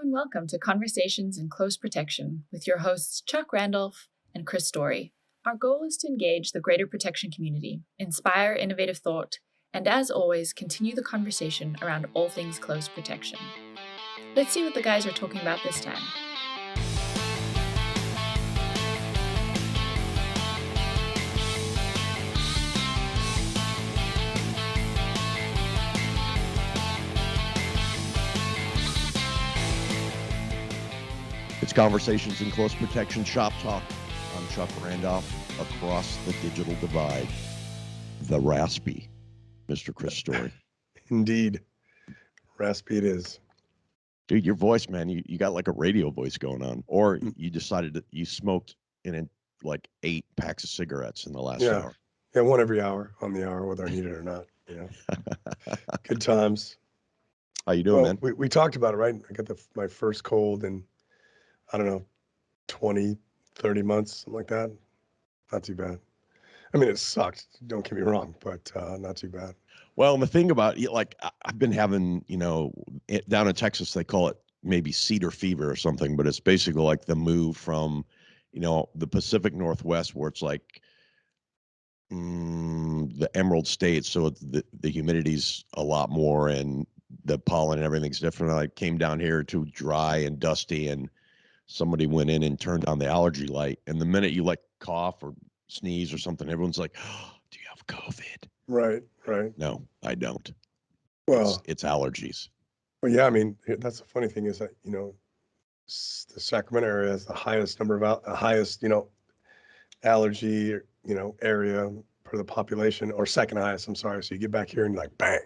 and welcome to Conversations in Close Protection with your hosts Chuck Randolph and Chris Story. Our goal is to engage the greater protection community, inspire innovative thought, and as always, continue the conversation around all things close protection. Let's see what the guys are talking about this time. It's Conversations in Close Protection Shop Talk. I'm Chuck Randolph. Across the digital divide, the raspy Mr. Chris Story. Indeed. Raspy it is. Dude, your voice, man, you got like a radio voice going on. Or you decided that you smoked like 8 packs of cigarettes in the last hour. Yeah, one every hour on the hour, whether I need it or not. Yeah. Good times. How you doing, man? We talked about it, right? I got my first cold in, I don't know, 20, 30 months, something like that. Not too bad. I mean, it sucked. Don't get me wrong, but not too bad. Well, the thing about it, like I've been having, down in Texas, they call it maybe cedar fever or something, but it's basically like the move from, the Pacific Northwest where it's like the Emerald States. So the humidity's a lot more and the pollen and everything's different. I came down here to dry and dusty and somebody went in and turned on the allergy light. And the minute you like cough or sneeze or something, everyone's like, oh, do you have COVID? Right. No, I don't. Well, it's allergies. Well, yeah, I mean, that's the funny thing is that, the Sacramento area has the highest number of, allergy, area per the population, or second highest, I'm sorry. So you get back here and you're like, bang,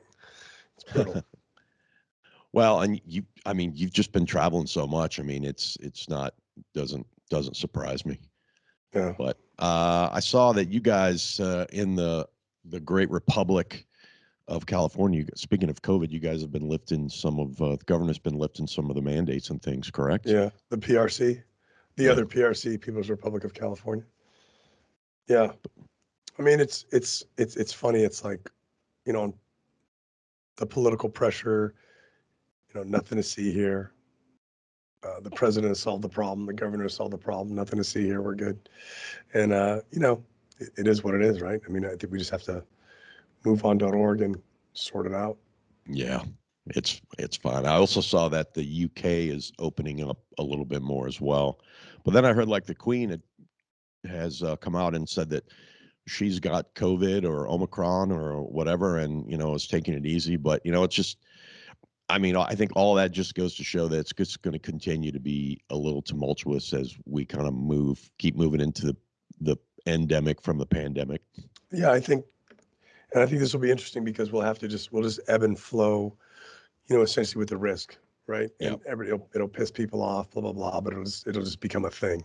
it's brutal. Well, and you've just been traveling so much. I mean, doesn't surprise me. Yeah. But I saw that you guys in the great republic of California, speaking of COVID, you guys have been lifting the governor's been lifting some of the mandates and things, correct? Yeah. The PRC, other PRC, People's Republic of California. Yeah. I mean, it's funny. It's like, the political pressure, nothing to see here. The president has solved the problem. The governor has solved the problem. Nothing to see here. We're good. And, it is what it is, right? I mean, I think we just have to move on.org and sort it out. Yeah, it's fine. I also saw that the UK is opening up a little bit more as well. But then I heard like the Queen has come out and said that she's got COVID or Omicron or whatever and, is taking it easy. But, it's just, I think all that just goes to show that it's just going to continue to be a little tumultuous as we kind of keep moving into the endemic from the pandemic. Yeah, I think this will be interesting because we'll just ebb and flow, essentially with the risk, right? Yep. And it'll piss people off, blah blah blah, but it'll just become a thing,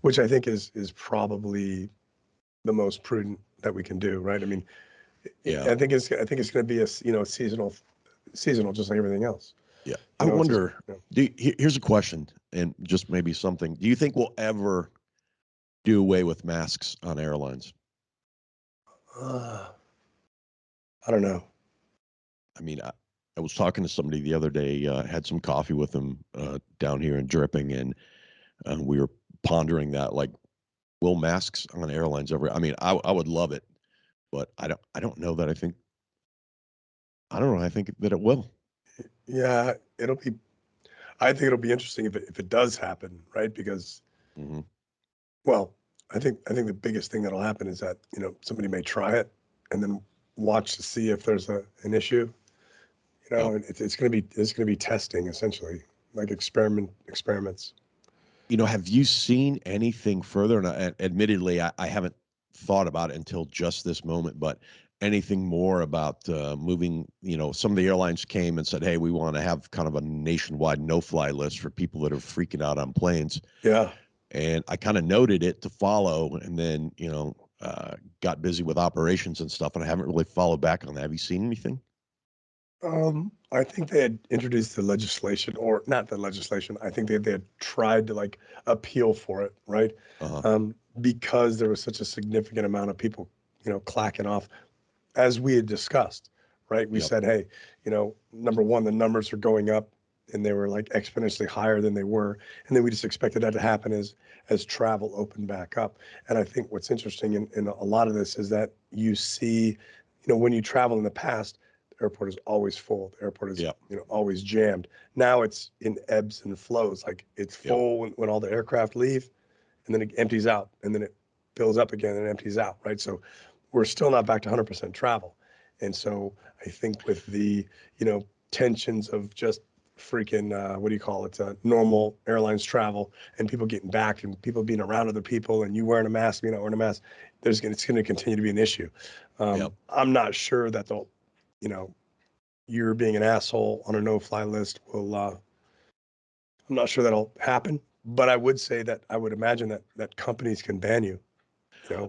which I think is probably the most prudent that we can do, right? I mean, yeah, I think it's going to be a seasonal, just like everything else. Yeah, I wonder. Here's a question, and just maybe something. Do you think we'll ever do away with masks on airlines? I don't know. I mean, I was talking to somebody the other day, had some coffee with them down here in Dripping, and we were pondering that, like, will masks on airlines ever? I mean, I would love it, but I don't know that I think that it will. Yeah, I think it'll be interesting if it does happen, right? Because, well, I think the biggest thing that'll happen is that, somebody may try it and then watch to see if there's an issue, and it's going to be testing essentially, like experiments. Have you seen anything further? And admittedly, I haven't thought about it until just this moment, but anything more about moving, some of the airlines came and said, hey, we want to have kind of a nationwide no-fly list for people that are freaking out on planes. Yeah. And I kind of noted it to follow and then, got busy with operations and stuff, and I haven't really followed back on that. Have you seen anything? I think they had introduced the legislation, or not the legislation. I think they had tried to like appeal for it, right? Because there was such a significant amount of people, clacking off, as we had discussed, right? We said, hey, number one, the numbers are going up and they were like exponentially higher than they were. And then we just expected that to happen as travel opened back up. And I think what's interesting in a lot of this is that you see, when you travel in the past, the airport is always full. The airport is, Yep. always jammed. Now it's in ebbs and flows. Like it's full when all the aircraft leave, and then it empties out, and then it fills up again and empties out, right? So we're still not back to 100% travel. And so I think with the, tensions of just freaking, what do you call it? Normal airlines travel and people getting back and people being around other people and you wearing a mask, me not wearing a mask, it's going to continue to be an issue. I'm not sure that they'll, you're being an asshole on a no-fly list will, I'm not sure that'll happen, but I would say that I would imagine that companies can ban you.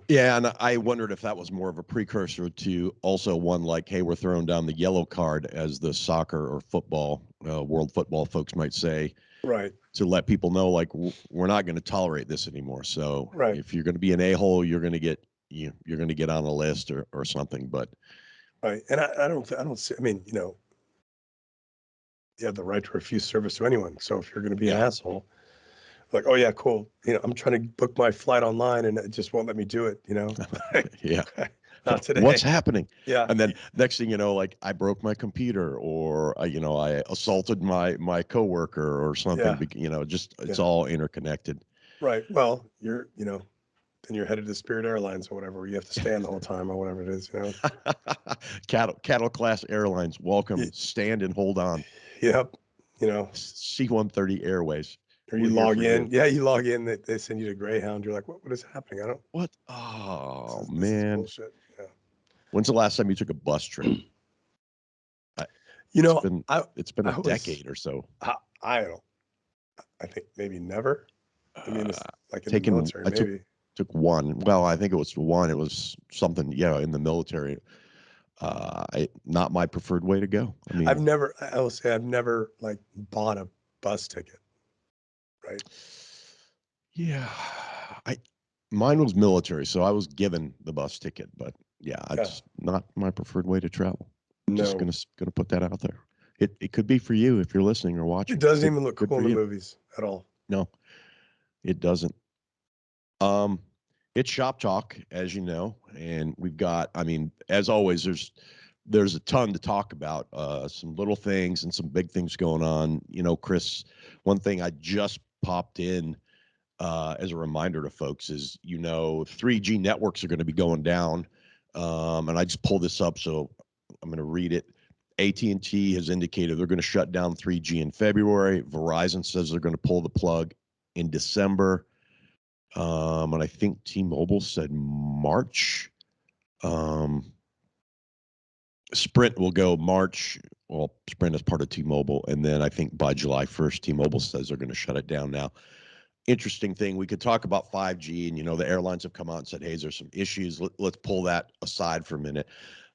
Yeah, and I wondered if that was more of a precursor to also one like, hey, we're throwing down the yellow card, as the soccer or football, world football folks might say, right? To let people know, like, we're not going to tolerate this anymore. So right. If you're going to be an a-hole, you're going to get you're going to get on a list or something. But right, and I don't see. I mean, you have the right to refuse service to anyone. So if you're going to be an asshole, like, oh yeah, cool. I'm trying to book my flight online and it just won't let me do it. Yeah. Not today. What's happening? Yeah. And then next thing you know, like I broke my computer, or I assaulted my coworker or something. Yeah. Just it's all interconnected. Right. Well, then you're headed to Spirit Airlines or whatever, where you have to stand the whole time or whatever it is. Cattle class airlines, welcome. Stand and hold on. Yep. C-130 Airways. Or you log in. Yeah, you log in. They send you to Greyhound. You're like, what is happening? I don't. What? Oh, this man. is bullshit. Yeah. When's the last time you took a bus trip? It's been a decade or so. I don't. I think maybe never. I mean, it's like in the military, I maybe. Took one. Well, I think it was one. It was something, in the military. Not my preferred way to go. I mean, I will say I've never like bought a bus ticket. Right. Yeah. Mine was military, so I was given the bus ticket, but it's not my preferred way to travel. I'm just gonna put that out there. It could be for you if you're listening or watching. It doesn't even look cool in the movies at all. No, it doesn't. It's Shop Talk, as you know, and we've got, as always, there's a ton to talk about, some little things and some big things going on. Chris, one thing I just popped in as a reminder to folks is, 3G networks are going to be going down. And I just pulled this up, so I'm going to read it. AT&T has indicated they're going to shut down 3G in February. Verizon says they're going to pull the plug in December. And I think T-Mobile said March. Sprint will go March. Well, Sprint is part of T-Mobile. And then I think by July 1st, T-Mobile says they're going to shut it down now. Interesting thing. We could talk about 5G, and the airlines have come out and said, hey, there's some issues. Let's pull that aside for a minute.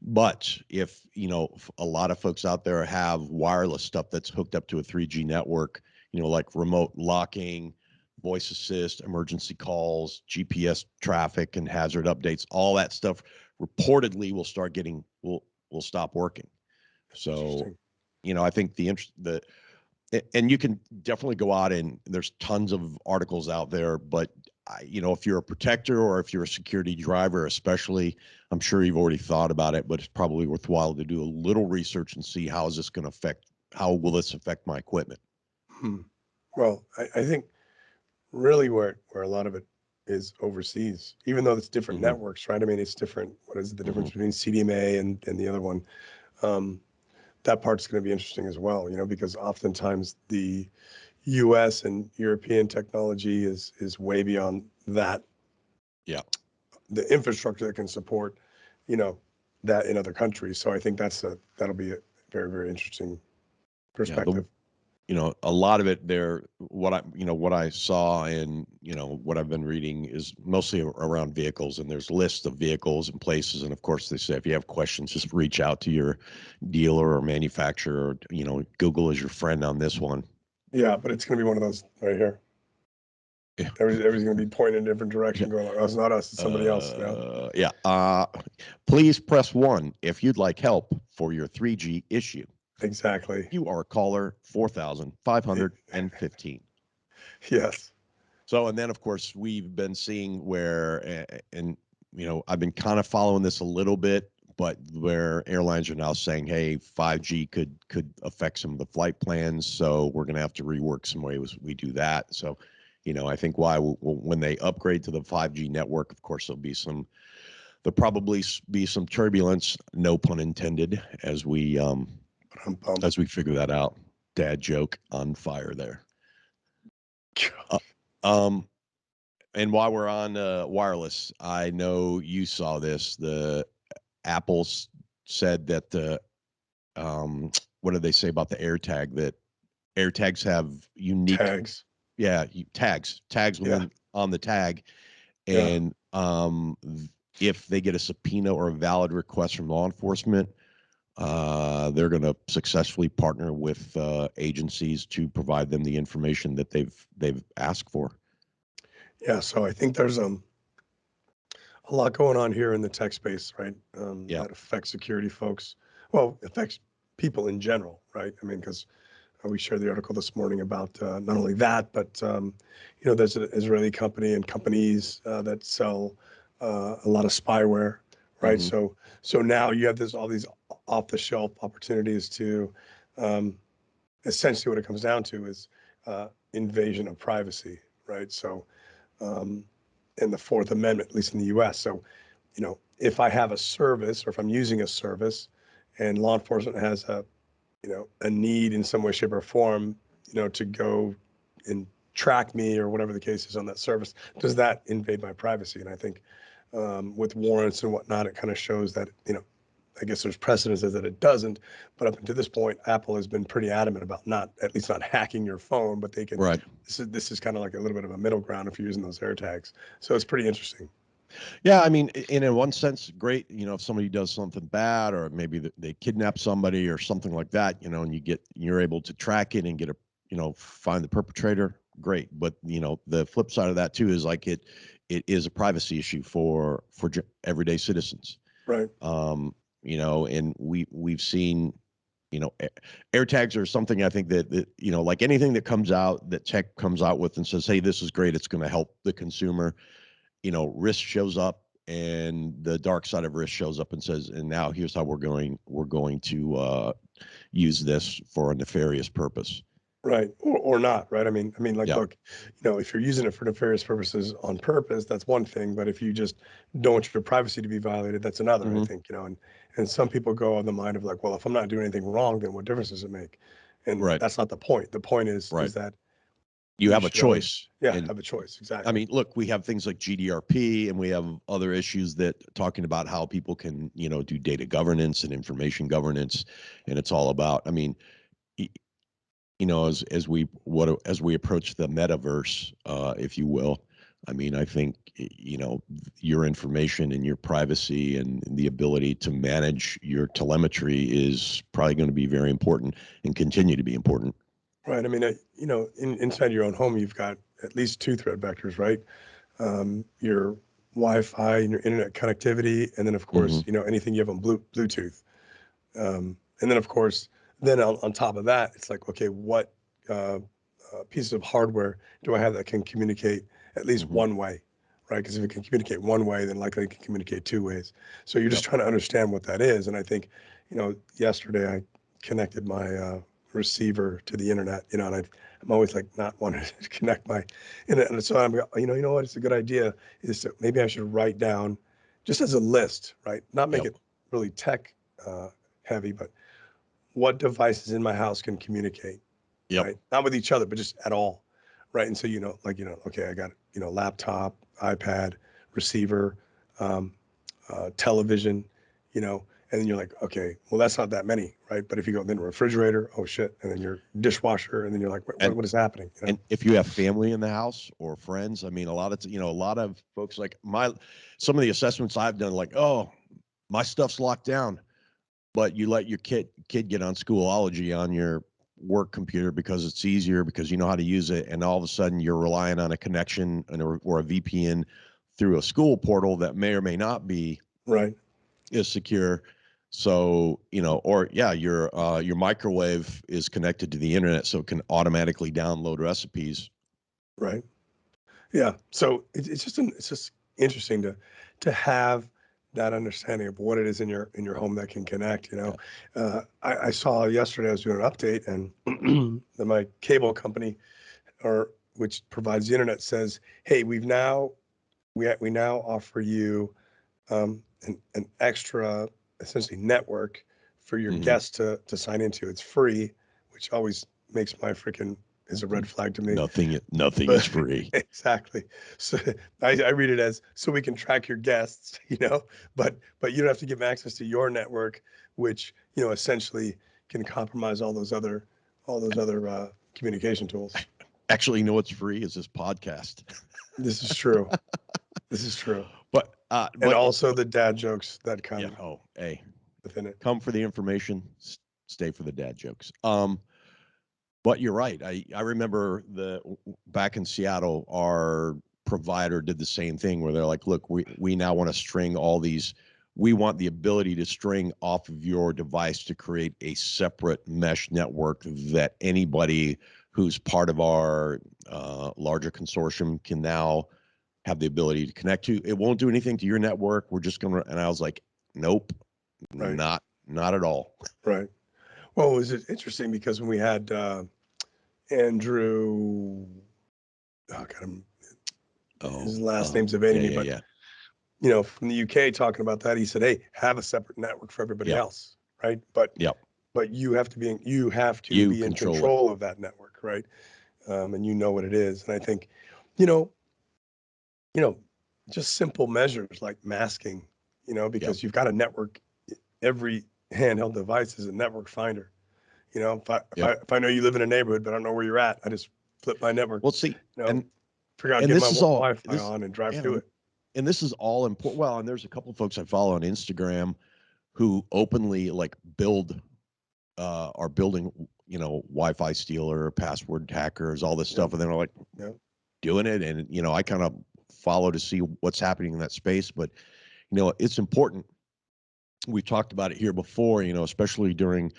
But if a lot of folks out there have wireless stuff that's hooked up to a 3G network, like remote locking, voice assist, emergency calls, GPS traffic and hazard updates, all that stuff reportedly will stop working. So I think and you can definitely go out, and there's tons of articles out there, but if you're a protector or if you're a security driver, especially, I'm sure you've already thought about it, but it's probably worthwhile to do a little research and see how will this affect my equipment? Well, I think really where a lot of it is overseas, even though it's different networks, right? I mean, it's different. What is the difference between CDMA and the other one? That part's going to be interesting as well, because oftentimes the US and European technology is way beyond that. Yeah. The infrastructure that can support, that in other countries. So I think that'll be a very, very interesting perspective. A lot of it there, what I saw and, what I've been reading is mostly around vehicles, and there's lists of vehicles and places. And of course they say, if you have questions, just reach out to your dealer or manufacturer, or, Google is your friend on this one. Yeah. But it's going to be one of those right here. Yeah. Everybody's going to be pointing in a different direction, going like, oh, it's not us, it's somebody else. Yeah. Please press 1 if you'd like help for your 3G issue. Exactly. You are caller 4,515. Yes. So, and then of course we've been seeing where, and I've been kind of following this a little bit, but where airlines are now saying, hey, 5G could affect some of the flight plans. So we're going to have to rework some ways we do that. So, I think when they upgrade to the 5G network, of course, there'll probably be some turbulence, no pun intended, as we figure that out. Dad joke on fire there. And while we're on wireless, I know you saw this. The Apple said that what did they say about the AirTag? That AirTags have unique tags. Tags within on the tag, and if they get a subpoena or a valid request from law enforcement, they're going to successfully partner with agencies to provide them the information that they've asked for. Yeah, so I think there's a lot going on here in the tech space, right? That affects security folks. Well, affects people in general, right? I mean, because we shared the article this morning about not only that, but there's an Israeli company and companies that sell a lot of spyware, right? Mm-hmm. So now you have all these off-the-shelf opportunities to essentially what it comes down to is invasion of privacy, right? So in the Fourth Amendment, at least in the U.S. So, if I have a service or if I'm using a service and law enforcement has a need in some way, shape, or form, to go and track me or whatever the case is on that service, does that invade my privacy? And I think with warrants and whatnot, it kind of shows that, I guess there's precedence that it doesn't, but up until this point, Apple has been pretty adamant about at least not hacking your phone, but they can. Right. This is kind of like a little bit of a middle ground if you're using those AirTags. So it's pretty interesting. Yeah, I mean, in one sense, great. If somebody does something bad, or maybe they kidnap somebody or something like that, and you're able to track it and get find the perpetrator. Great, but the flip side of that too is like it is a privacy issue for everyday citizens. Right. And we've seen, AirTags are something I think that like anything that comes out, that tech comes out with and says, hey, this is great, it's going to help the consumer. Risk shows up, and the dark side of risk shows up and says, and now here's how we're going to use this for a nefarious purpose. Right. Or not, right? I mean, like, Yeah. look, if you're using it for nefarious purposes on purpose, that's one thing. But if you just don't want your privacy to be violated, that's another, I think, and some people go on the mind of like, well, if I'm not doing anything wrong, then what difference does it make? And Right. that's not the point. The point is that you have a choice. Have a choice. Exactly. I mean, look, we have things like GDPR, and we have other issues that talking about how people can, do data governance and information governance. And it's all about, I mean, as we approach the metaverse, if you will, I mean, I think, your information and your privacy and the ability to manage your telemetry is probably going to be very important and continue to be important. Right. I mean, inside your own home, you've got at least two threat vectors, right? Your Wi-Fi and your internet connectivity, and then of course, anything you have on Bluetooth. And then of course, on top of that, it's like, okay, what pieces of hardware do I have that can communicate at least one way, right? Because if it can communicate one way, then likely it can communicate two ways. So you're just trying to understand what that is. And I think, yesterday I connected my receiver to the internet, and I'm always like not wanting to connect my internet. And so I'm, you know what, it's a good idea is that maybe I should write down just as a list, right? Not make it really tech heavy, but what devices in my house can communicate, right? Not with each other, but just at all, right? And so, okay, I got, laptop, iPad, receiver, television, and then you're like, okay, well, that's not that many, right? But if you go then refrigerator, oh shit, and then your dishwasher, and then you're like, what is happening? And if you have family in the house or friends, I mean, a lot of folks like some of the assessments I've done, like, oh, my stuff's locked down, but you let your kid get on Schoology on your work computer because it's easier, because you know how to use it, and all of a sudden you're relying on a connection or a VPN through a school portal that may or may not be right is secure. So, or yeah, your microwave is connected to the internet, so it can automatically download recipes. Right. Yeah. So it's just interesting to have that understanding of what it is in your home that can connect. I saw yesterday I was doing an update, and my cable company, or which provides the internet, says, "Hey, we now offer you an extra, essentially, network for your guests to sign into. It's free," which always makes my freaking is a red flag to me. Nothing is But free. exactly. So I read it as, so we can track your guests, but you don't have to give them access to your network, which, essentially can compromise all those other communication tools. Actually, what's free is this podcast. This is true. This is true. And But also the dad jokes that come. Yeah. Oh, hey, within it. Come for the information, stay for the dad jokes. But you're right. I remember back in Seattle, our provider did the same thing where they're like, look, we now want to string all these. We want the ability to string off of your device to create a separate mesh network that anybody who's part of our larger consortium can now have the ability to connect to. It won't do anything to your network. We're just going to, and I was like, nope, Right. not at all. Right. Well, it was interesting because when we had Andrew, his last name's evading me, but from the UK talking about that, he said, "Hey, have a separate network for everybody else, right? But you have to be in control of that network, right? And you know what it is." And I think, just simple measures like masking, because you've got a network. Every handheld device is a network finder. If I know you live in a neighborhood, but I don't know where you're at, I just flip my network. Well, see, and figure out, get my Wi-Fi on and drive to it. And this is all important. Well, and there's a couple of folks I follow on Instagram who openly are building, Wi-Fi stealer, password hackers, all this stuff. And they're like doing it. And, I kind of follow to see what's happening in that space. But, it's important. We talked about it here before, especially during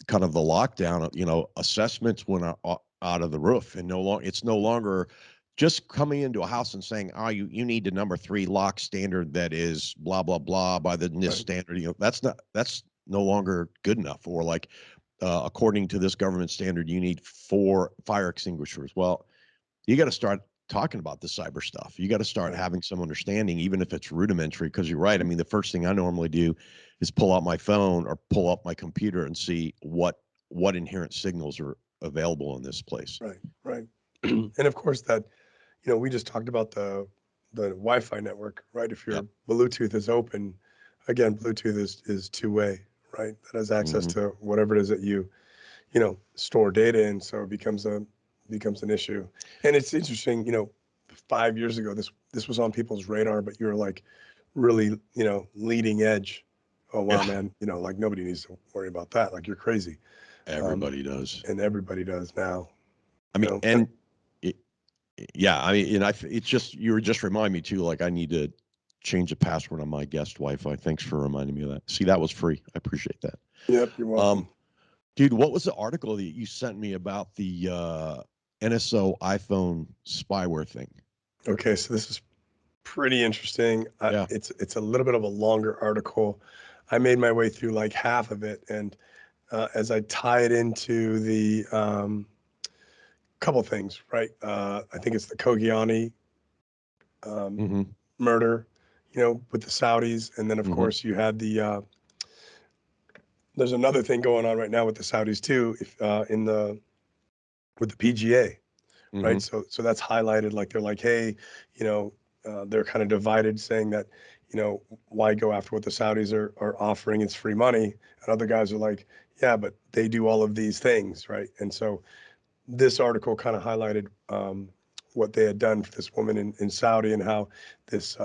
kind of the lockdown, assessments went out of the roof, and it's no longer just coming into a house and saying, "Oh, you need the number 3 lock standard that is blah blah blah by the NIST standard." That's no longer good enough. Or like, according to this government standard, you need 4 fire extinguishers. Well, you got to start talking about the cyber stuff. You got to start having some understanding, even if it's rudimentary. Because you're right. I mean, the first thing I normally do is pull out my phone or pull up my computer and see what inherent signals are available in this place. Right. And of course that, we just talked about the Wi-Fi network, right? If your Bluetooth is open, again, Bluetooth is two-way, right? That has access to whatever it is that you store data in. So it becomes an issue. And it's interesting, 5 years ago, this was on people's radar, but you're like really, leading edge. Oh, wow, man. Like nobody needs to worry about that. Like, you're crazy. Everybody does. And everybody does now. I mean, it's just, you were just reminding me too, like I need to change the password on my guest Wi-Fi. Thanks for reminding me of that. See, that was free. I appreciate that. Yep, you're welcome. Dude, what was the article that you sent me about the NSO iPhone spyware thing? Okay, so this is pretty interesting. It's a little bit of a longer article. I made my way through like half of it, and as I tie it into the couple things, right? I think it's the Khogiani murder, with the Saudis, and then of course you had the. There's another thing going on right now with the Saudis too, with the PGA, right? So that's highlighted. Like they're like, hey, they're kind of divided, saying that, why go after what the Saudis are offering? It's free money, and other guys are like, yeah, but they do all of these things, right? And so this article kind of highlighted what they had done for this woman in Saudi, and how this,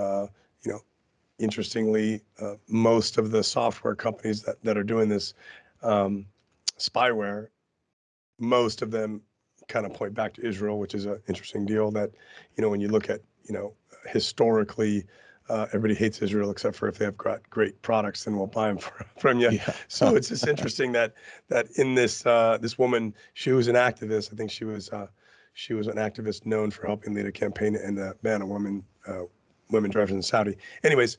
interestingly, most of the software companies that are doing this spyware, most of them kind of point back to Israel, which is an interesting deal. That, when you look at, historically, everybody hates Israel except for if they have got great products, then we'll buy them from you. Yeah. So it's just interesting that in this this woman, she was an activist. I think she was an activist known for helping lead a campaign in the ban on women drivers in Saudi. Anyways,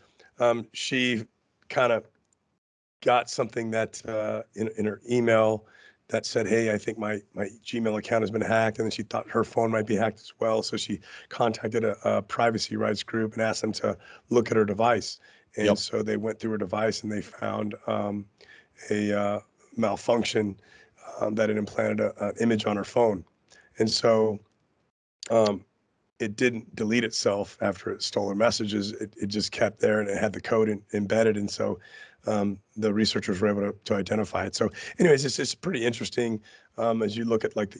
she kind of got something that in her email that said, hey, I think my Gmail account has been hacked. And then she thought her phone might be hacked as well. So she contacted a privacy rights group and asked them to look at her device. And Yep. so they went through her device and they found a malfunction that had implanted an image on her phone. And so it didn't delete itself after it stole her messages. It just kept there and it had the code embedded. And so the researchers were able to identify it. So anyways, it's pretty interesting as you look at like,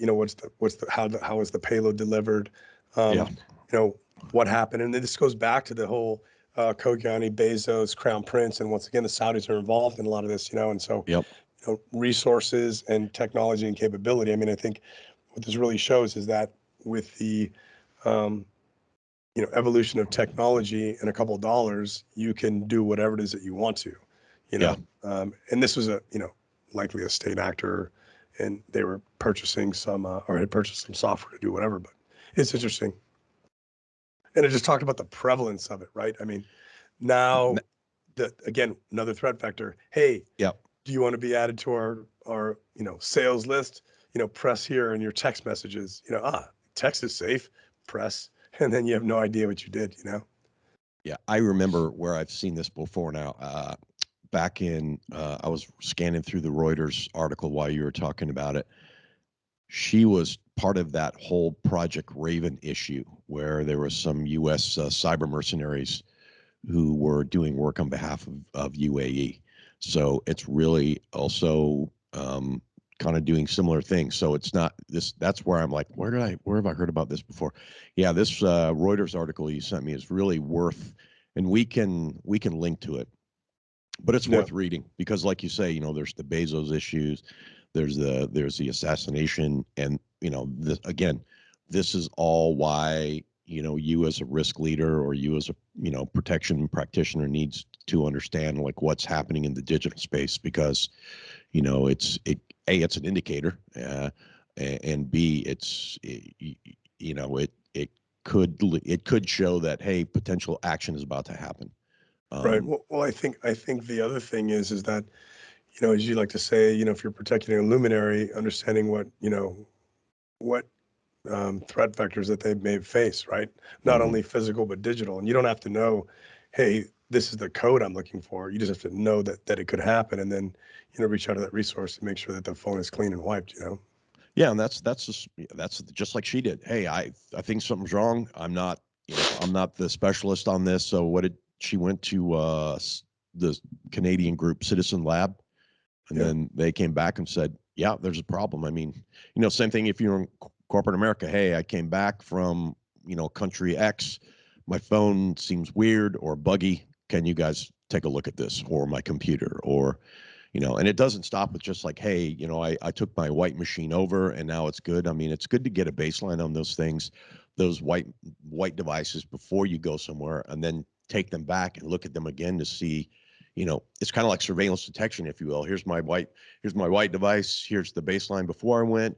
how was the payload delivered? What happened? And then this goes back to the whole Khashoggi, Bezos, Crown Prince. And once again, the Saudis are involved in a lot of this, and so Yep. Resources and technology and capability. I mean, I think what this really shows is that with the evolution of technology and a couple of dollars, you can do whatever it is that you want to, and this was likely a state actor, and they were purchasing some or had purchased some software to do whatever. But it's interesting, and it just talked about the prevalence of it, right? I mean, now again, another threat vector. Hey, yeah, do you want to be added to our sales list? Press here in your text messages. Text is safe. Press, and then you have no idea what you did. Yeah, I remember where I've seen this before now. Back in, I was scanning through the Reuters article while you were talking about it. She was part of that whole Project Raven issue where there was some U.S. Cyber mercenaries who were doing work on behalf of UAE. So it's really also kind of doing similar things. So it's not this. That's where I'm like, where have I heard about this before? Yeah, this Reuters article you sent me is really worth, and we can link to it. But it's worth reading because, like you say, there's the Bezos issues, there's the assassination, and this is all why you as a risk leader or you as a protection practitioner needs to understand like what's happening in the digital space because it's an indicator, and B, it could show that hey, potential action is about to happen. Right. Well, I think the other thing is that, as you like to say, if you're protecting a luminary, understanding what threat vectors that they may face, right? Not only physical, but digital. And you don't have to know, hey, this is the code I'm looking for. You just have to know that it could happen. And then, reach out to that resource to make sure that the phone is clean and wiped, Yeah. And that's just like she did. Hey, I think something's wrong. I'm not the specialist on this. So she went to the Canadian group Citizen Lab, and then they came back and said, yeah, there's a problem. I mean, same thing if you're in corporate America. Hey, I came back from, country X. My phone seems weird or buggy. Can you guys take a look at this? Or my computer, or, and it doesn't stop with just like, hey, I took my white machine over and now it's good. I mean, it's good to get a baseline on those things, those white devices before you go somewhere, and then take them back and look at them again to see, it's kind of like surveillance detection, if you will. Here's my white device. Here's the baseline before I went.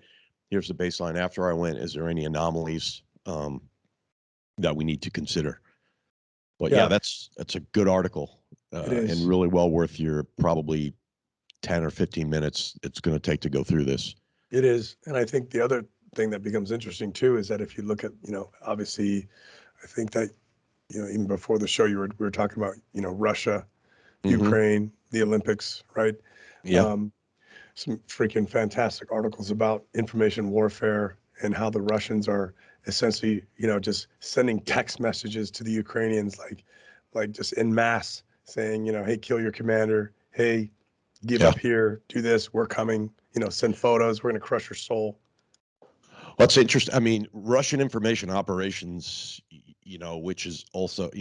Here's the baseline after I went. Is there any anomalies that we need to consider? But yeah, that's a good article and really well worth your probably 10 or 15 minutes it's going to take to go through this. It is. And I think the other thing that becomes interesting too is that if you look at, obviously, I think that, even before the show, we were talking about, Russia, Ukraine, the Olympics, right? Yeah. Some freaking fantastic articles about information warfare and how the Russians are essentially, just sending text messages to the Ukrainians, like just en masse saying, hey, kill your commander. Hey, give up here, do this. We're coming, send photos. We're going to crush your soul. What's interesting, I mean, Russian information operations, which is also,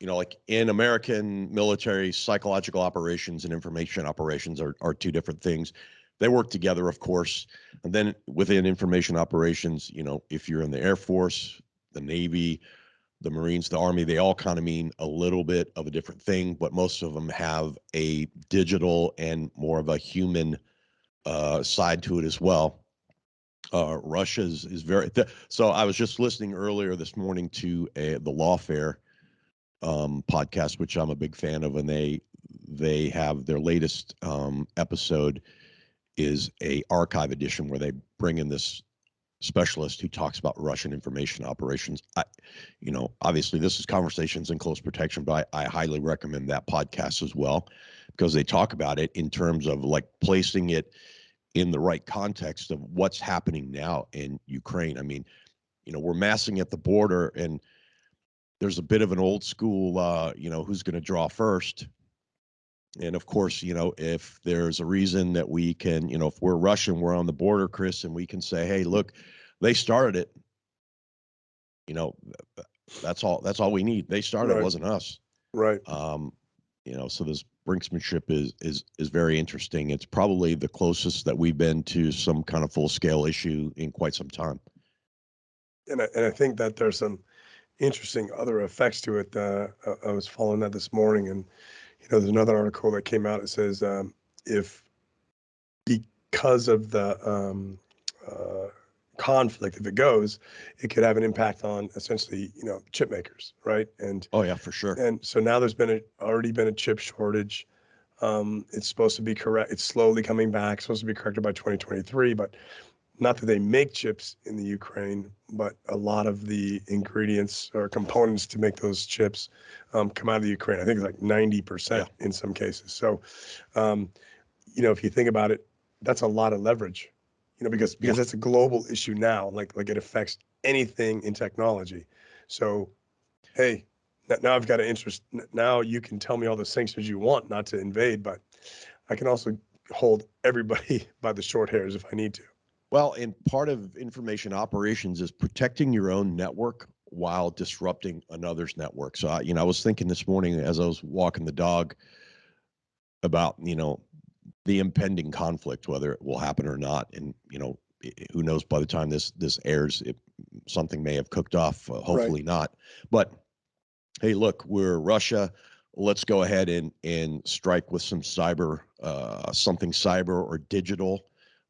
like in American military, psychological operations and information operations are two different things. They work together, of course. And then within information operations, if you're in the Air Force, the Navy, the Marines, the Army, they all kind of mean a little bit of a different thing, but most of them have a digital and more of a human side to it as well. Russia's is very so I was just listening earlier this morning to the Lawfare podcast, which I'm a big fan of, and they have their latest episode is a archive edition where they bring in this specialist who talks about Russian information operations. Obviously this is Conversations in Close Protection, but I highly recommend that podcast as well, because they talk about it in terms of like placing it in the right context of what's happening now in Ukraine. I mean, we're massing at the border, and there's a bit of an old school, who's going to draw first. And of course, if there's a reason that we can, if we're Russian, we're on the border, Chris, and we can say, hey, look, they started it. That's all we need. They started Right. It, wasn't us. Right. So this brinksmanship is very interesting. It's probably the closest that we've been to some kind of full scale issue in quite some time. And I think that there's some interesting other effects to it. I was following that this morning, and there's another article that came out. It says if because of the conflict, if it goes, it could have an impact on essentially chip makers, right? And oh yeah, for sure. And so now there's already been a chip shortage. It's supposed to be correct. It's slowly coming back. Supposed to be corrected by 2023, but not that they make chips in the Ukraine, but a lot of the ingredients or components to make those chips come out of the Ukraine. I think it's like 90% in some cases. So, if you think about it, that's a lot of leverage, because that's a global issue now. Like it affects anything in technology. So, hey, now I've got an interest. Now you can tell me all the sanctions you want not to invade, but I can also hold everybody by the short hairs if I need to. Well, and part of information operations is protecting your own network while disrupting another's network. So, I was thinking this morning as I was walking the dog about, the impending conflict, whether it will happen or not. And, who knows, by the time this airs, something may have cooked off, hopefully not. But hey, look, we're Russia. Let's go ahead and strike with some cyber or digital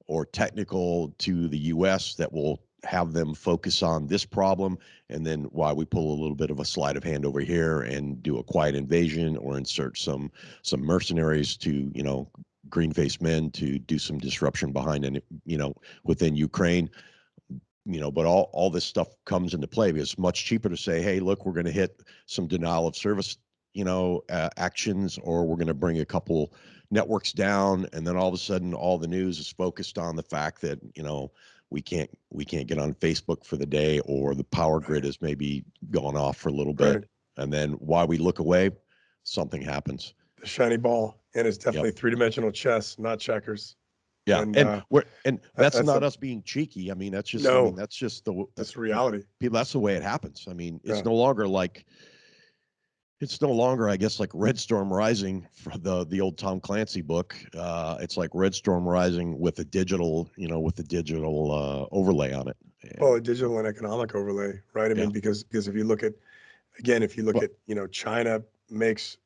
or technical to the U.S. that will have them focus on this problem, and then why we pull a little bit of a sleight of hand over here and do a quiet invasion or insert some mercenaries to, green-faced men to do some disruption behind and within Ukraine. But all this stuff comes into play because it's much cheaper to say, hey, look, we're going to hit some denial of service actions, or we're going to bring a couple networks down, and then all of a sudden all the news is focused on the fact that we can't get on Facebook for the day, or the power grid is maybe going off for a little bit, and then while we look away, something happens. The shiny ball, and it's definitely three-dimensional chess, not checkers. Yeah, and that's not us being cheeky. I mean, that's just that's reality. That's the way it happens. I mean, it's no longer like. It's no longer, I guess, like Red Storm Rising for the old Tom Clancy book. It's like Red Storm Rising with a digital, overlay on it. Well, a digital and economic overlay, right? I mean, because if you look at, China makes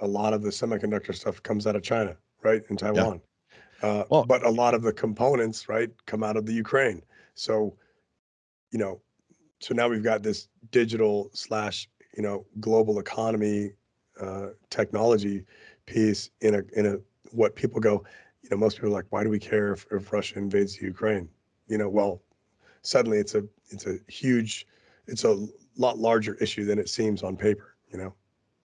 a lot of the semiconductor stuff comes out of China, right, in Taiwan. But a lot of the components, right, come out of the Ukraine. So, so now we've got this digital / global economy technology piece in a what people go, most people are like, why do we care if Russia invades Ukraine? Well, suddenly it's a lot larger issue than it seems on paper,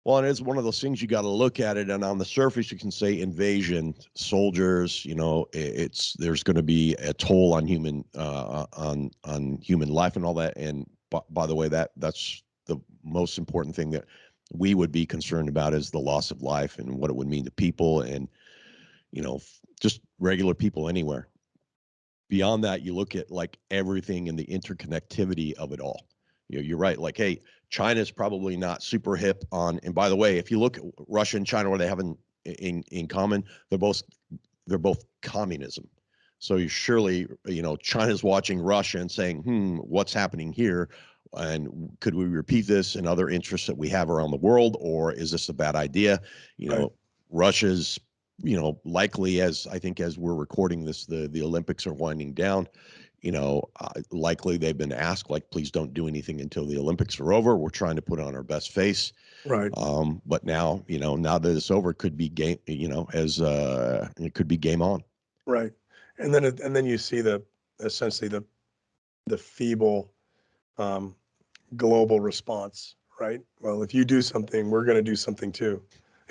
Well, and it's one of those things you got to look at it, and on the surface you can say invasion, soldiers, there's going to be a toll on human on human life and all that. And by the way, that's the most important thing that we would be concerned about is the loss of life and what it would mean to people and, just regular people anywhere. Beyond that, you look at like everything and the interconnectivity of it all. You're right. Like, hey, China's probably not super hip on, and by the way, if you look at Russia and China, what they have in common, they're both communism. So you surely, China's watching Russia and saying, what's happening here? And could we repeat this in other interests that we have around the world? Or is this a bad idea? Right. Russia's, likely, as I think as we're recording this, the Olympics are winding down. Likely they've been asked, like, please don't do anything until the Olympics are over. We're trying to put on our best face. Right. But now, now that it's over, it could be game, it could be game on. Right. And then you see essentially the feeble global response, right? Well, if you do something, we're going to do something too.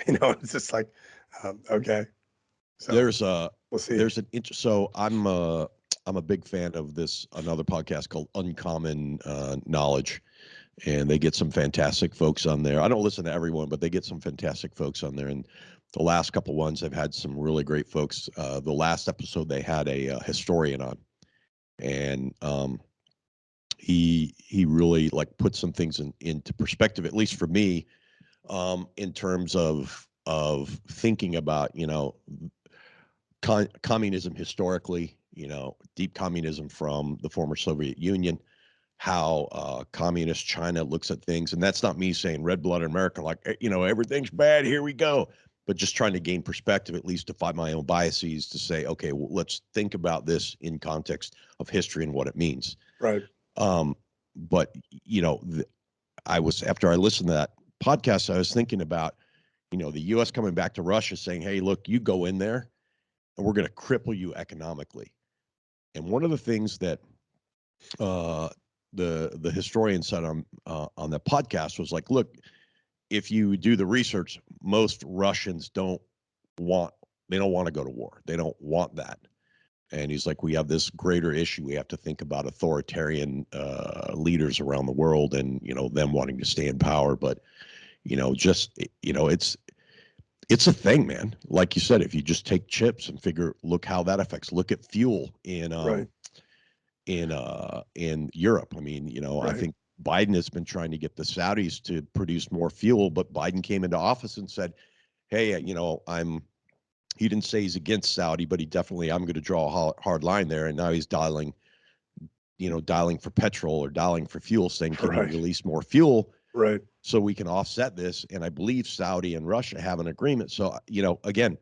It's just like, okay. So we'll see. So I'm a big fan of another podcast called Uncommon Knowledge, and they get some fantastic folks on there. I don't listen to everyone, but they get some fantastic folks on there. And the last couple ones, they've had some really great folks. The last episode, they had a historian on, and he really like put some things into perspective, at least for me, in terms of thinking about communism historically, deep communism from the former Soviet Union, how communist China looks at things. And that's not me saying red-blooded America, like, everything's bad, here we go. But just trying to gain perspective, at least to fight my own biases, to say, okay, well, let's think about this in context of history and what it means. Right. But, after I listened to that podcast, I was thinking about, the U.S. coming back to Russia saying, hey, look, you go in there and we're going to cripple you economically. And one of the things that the historian said on the podcast was like, look, if you do the research, most Russians don't want to go to war. They don't want that. And he's like, we have this greater issue. We have to think about authoritarian leaders around the world and, them wanting to stay in power. But, it's a thing, man. Like you said, if you just take chips and look how that affects, look at fuel in Europe. I mean, Right. I think Biden has been trying to get the Saudis to produce more fuel, but Biden came into office and said, hey, he didn't say he's against Saudi, but I'm going to draw a hard line there. And now he's dialing for petrol or dialing for fuel, saying, can we release more fuel? Right. So we can offset this. And I believe Saudi and Russia have an agreement. So, again,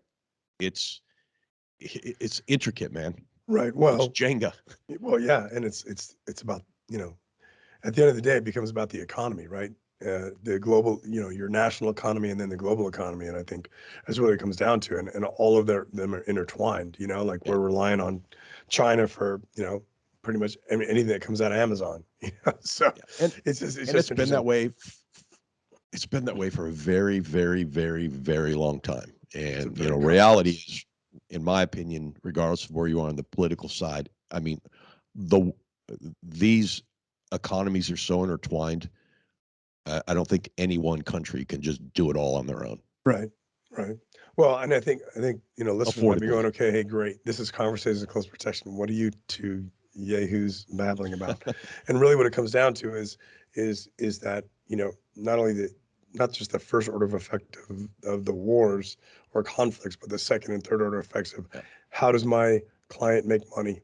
it's intricate, man. Right. Well, it's Jenga. Well, yeah. And it's about, at the end of the day, it becomes about the economy, right? The global, your national economy and then the global economy. And I think that's what it comes down to. And all of them are intertwined, like we're relying on China for, pretty much anything that comes out of Amazon. So and it's been that way. It's been that way for a very, very, very, very long time. And, reality is, in my opinion, regardless of where you are on the political side, I mean, these economies are so intertwined. I don't think any one country can just do it all on their own. Right. Well, and I think listeners might be going, okay, hey, great. This is Conversations in Close Protection. What are you two yahoos babbling about? And really, what it comes down to is that not just the first order of effect of the wars or conflicts, but the second and third order effects of how does my client make money,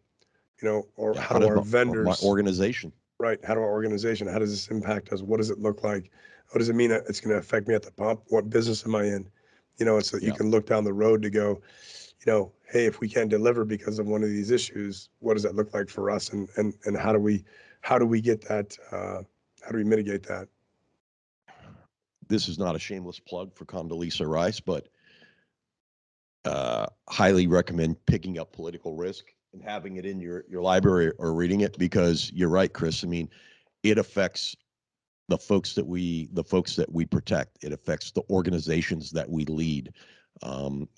or how do our vendors, my organization, right? How do our organization, how does this impact us? What does it look like? What does it mean that it's going to affect me at the pump? What business am I in? And so you can look down the road to go, hey, if we can't deliver because of one of these issues, what does that look like for us? And how do we get that? How do we mitigate that? This is not a shameless plug for Condoleezza Rice, but highly recommend picking up Political Risk and having it in your library or reading it, because you're right, Chris. I mean, it affects the folks that we protect. It affects the organizations that we lead.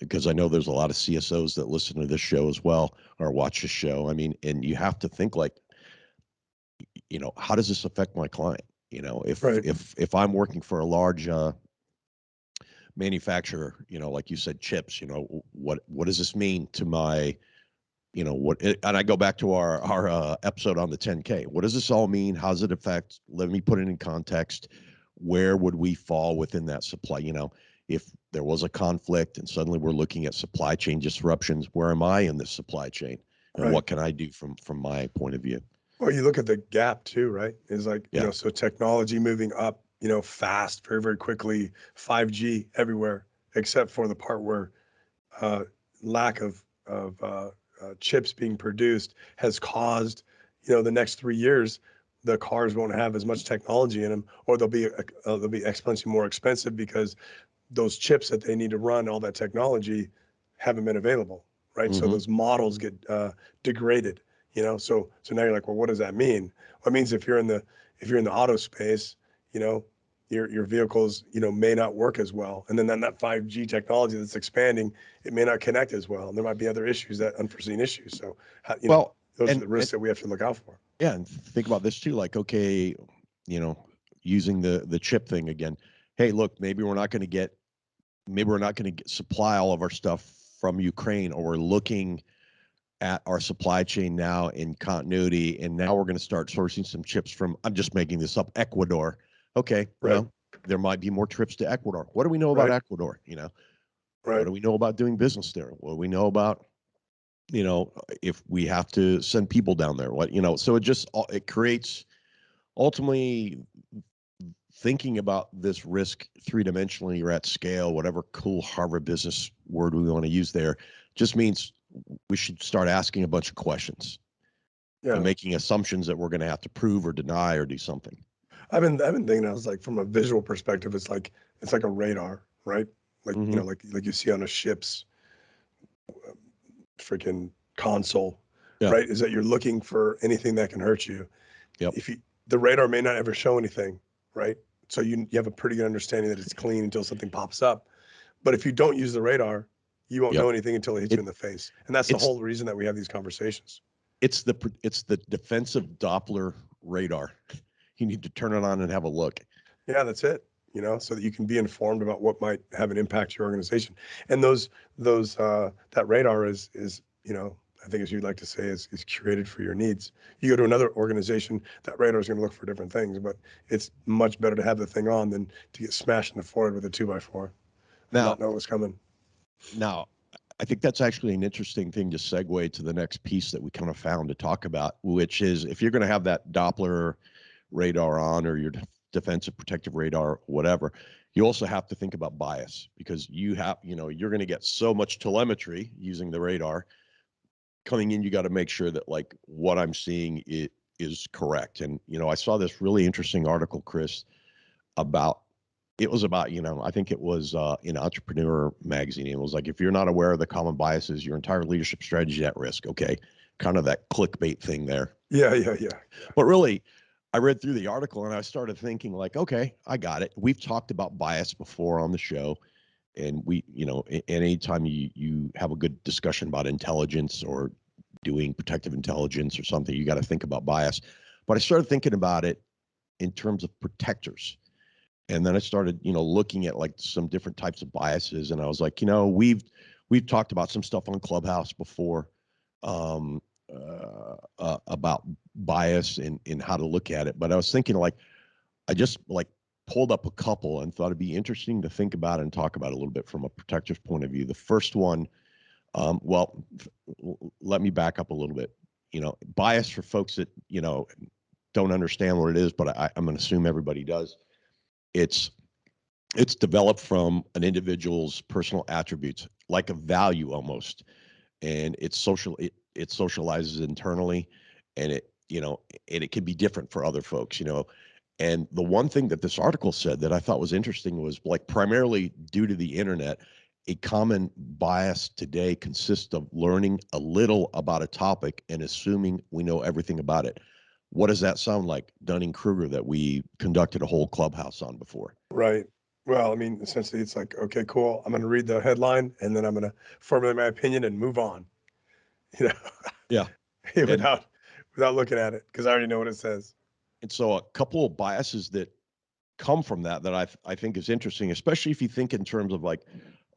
Because I know there's a lot of CSOs that listen to this show as well or watch this show. I mean, and you have to think like, how does this affect my client? If I'm working for a large manufacturer, like you said, chips, what does this mean to my, and I go back to our episode on the 10K. What does this all mean? How does it affect? Let me put it in context. Where would we fall within that supply? If there was a conflict and suddenly we're looking at supply chain disruptions, where am I in this supply chain? Right. what can I do from my point of view? Well, you look at the gap too, right? Is like, Yeah. so technology moving up, fast, very, very quickly, 5G everywhere, except for the part where uh, lack of chips being produced has caused, the next 3 years, the cars won't have as much technology in them, or they'll be exponentially more expensive because those chips that they need to run all that technology haven't been available, right? So Hmm. those models get degraded, So now you're like, well, what does that mean? Well, it means if you're in the auto space, you know, your vehicles, may not work as well, and then that 5G technology that's expanding, it may not connect as well, and there might be other issues, that unforeseen issues. So, Well, those are and the risks that we have to look out for. yeah, and think about this too. Like, okay, you know, using the chip thing again. Hey, look, maybe we're not going to supply all of our stuff from Ukraine, or we're looking at our supply chain now in continuity, and now we're going to start sourcing some chips from, I'm just making this up, Ecuador. Okay, Right. well, there might be more trips to Ecuador. What do we know about Right. Ecuador? What Right. do we know about doing business there? What do we know about, if we have to send people down there? So it creates, ultimately, thinking about this risk three-dimensionally or at scale, whatever cool Harvard business word we want to use there, just means we should start asking a bunch of questions Yeah. and making assumptions that we're going to have to prove or deny or do something. I've been thinking, I was like, from a visual perspective, it's like a radar, right? Like, Hmm. like you see on a ship's freaking console, Yeah. right? Is that you're looking for anything that can hurt you. Yep. The radar may not ever show anything, right? So you have a pretty good understanding that it's clean until something pops up. But if you don't use the radar, you won't Yep. know anything until it hits you in the face. And that's the It's whole reason that we have these conversations. it's the defensive Doppler radar. You need to turn it on and have a look. Yeah, that's it. So that you can be informed about what might have an impact to your organization. And that radar is, I think, as you'd like to say, is curated for your needs. You go to another organization, that radar is going to look for different things, but it's much better to have the thing on than to get smashed in the forehead with a 2x4 and Now, not know what's coming. now, I think that's actually an interesting thing to segue to the next piece that we kind of found to talk about, which is, if you're going to have that Doppler radar on, or your defensive protective radar, whatever, you also have to think about bias, because you're going to get so much telemetry using the radar coming in. You got to make sure that, like, what I'm seeing is correct. And I saw this really interesting article, Chris, about I think it was in Entrepreneur magazine. It was like, if you're not aware of the common biases, your entire leadership strategy is at risk. Okay, kind of that clickbait thing there. Yeah. But really, I read through the article and I started thinking, like, okay, I got it. We've talked about bias before on the show. And anytime you have a good discussion about intelligence or doing protective intelligence or something, you got to think about bias. But I started thinking about it in terms of protectors. And then I started, looking at, like, some different types of biases. And I was like, we've talked about some stuff on Clubhouse before, um, about bias and how to look at it. But I was thinking, like, I just, like, pulled up a couple and thought it'd be interesting to think about and talk about a little bit from a protector's point of view. The first one, let me back up a little bit. Bias, for folks that, don't understand what it is, but I'm going to assume everybody does. It's developed from an individual's personal attributes, like a value almost, and it socializes internally, and it can be different for other folks. And the one thing that this article said that I thought was interesting was, like, primarily due to the internet, a common bias today consists of learning a little about a topic and assuming we know everything about it. What does that sound like, Dunning-Kruger, that we conducted a whole Clubhouse on before? Right. Well, I mean, essentially, it's like, okay, cool. I'm going to read the headline and then I'm going to formulate my opinion and move on. You know, Yeah. And without looking at it, because I already know what it says. so a couple of biases that come from that I think is interesting, especially if you think in terms of, like,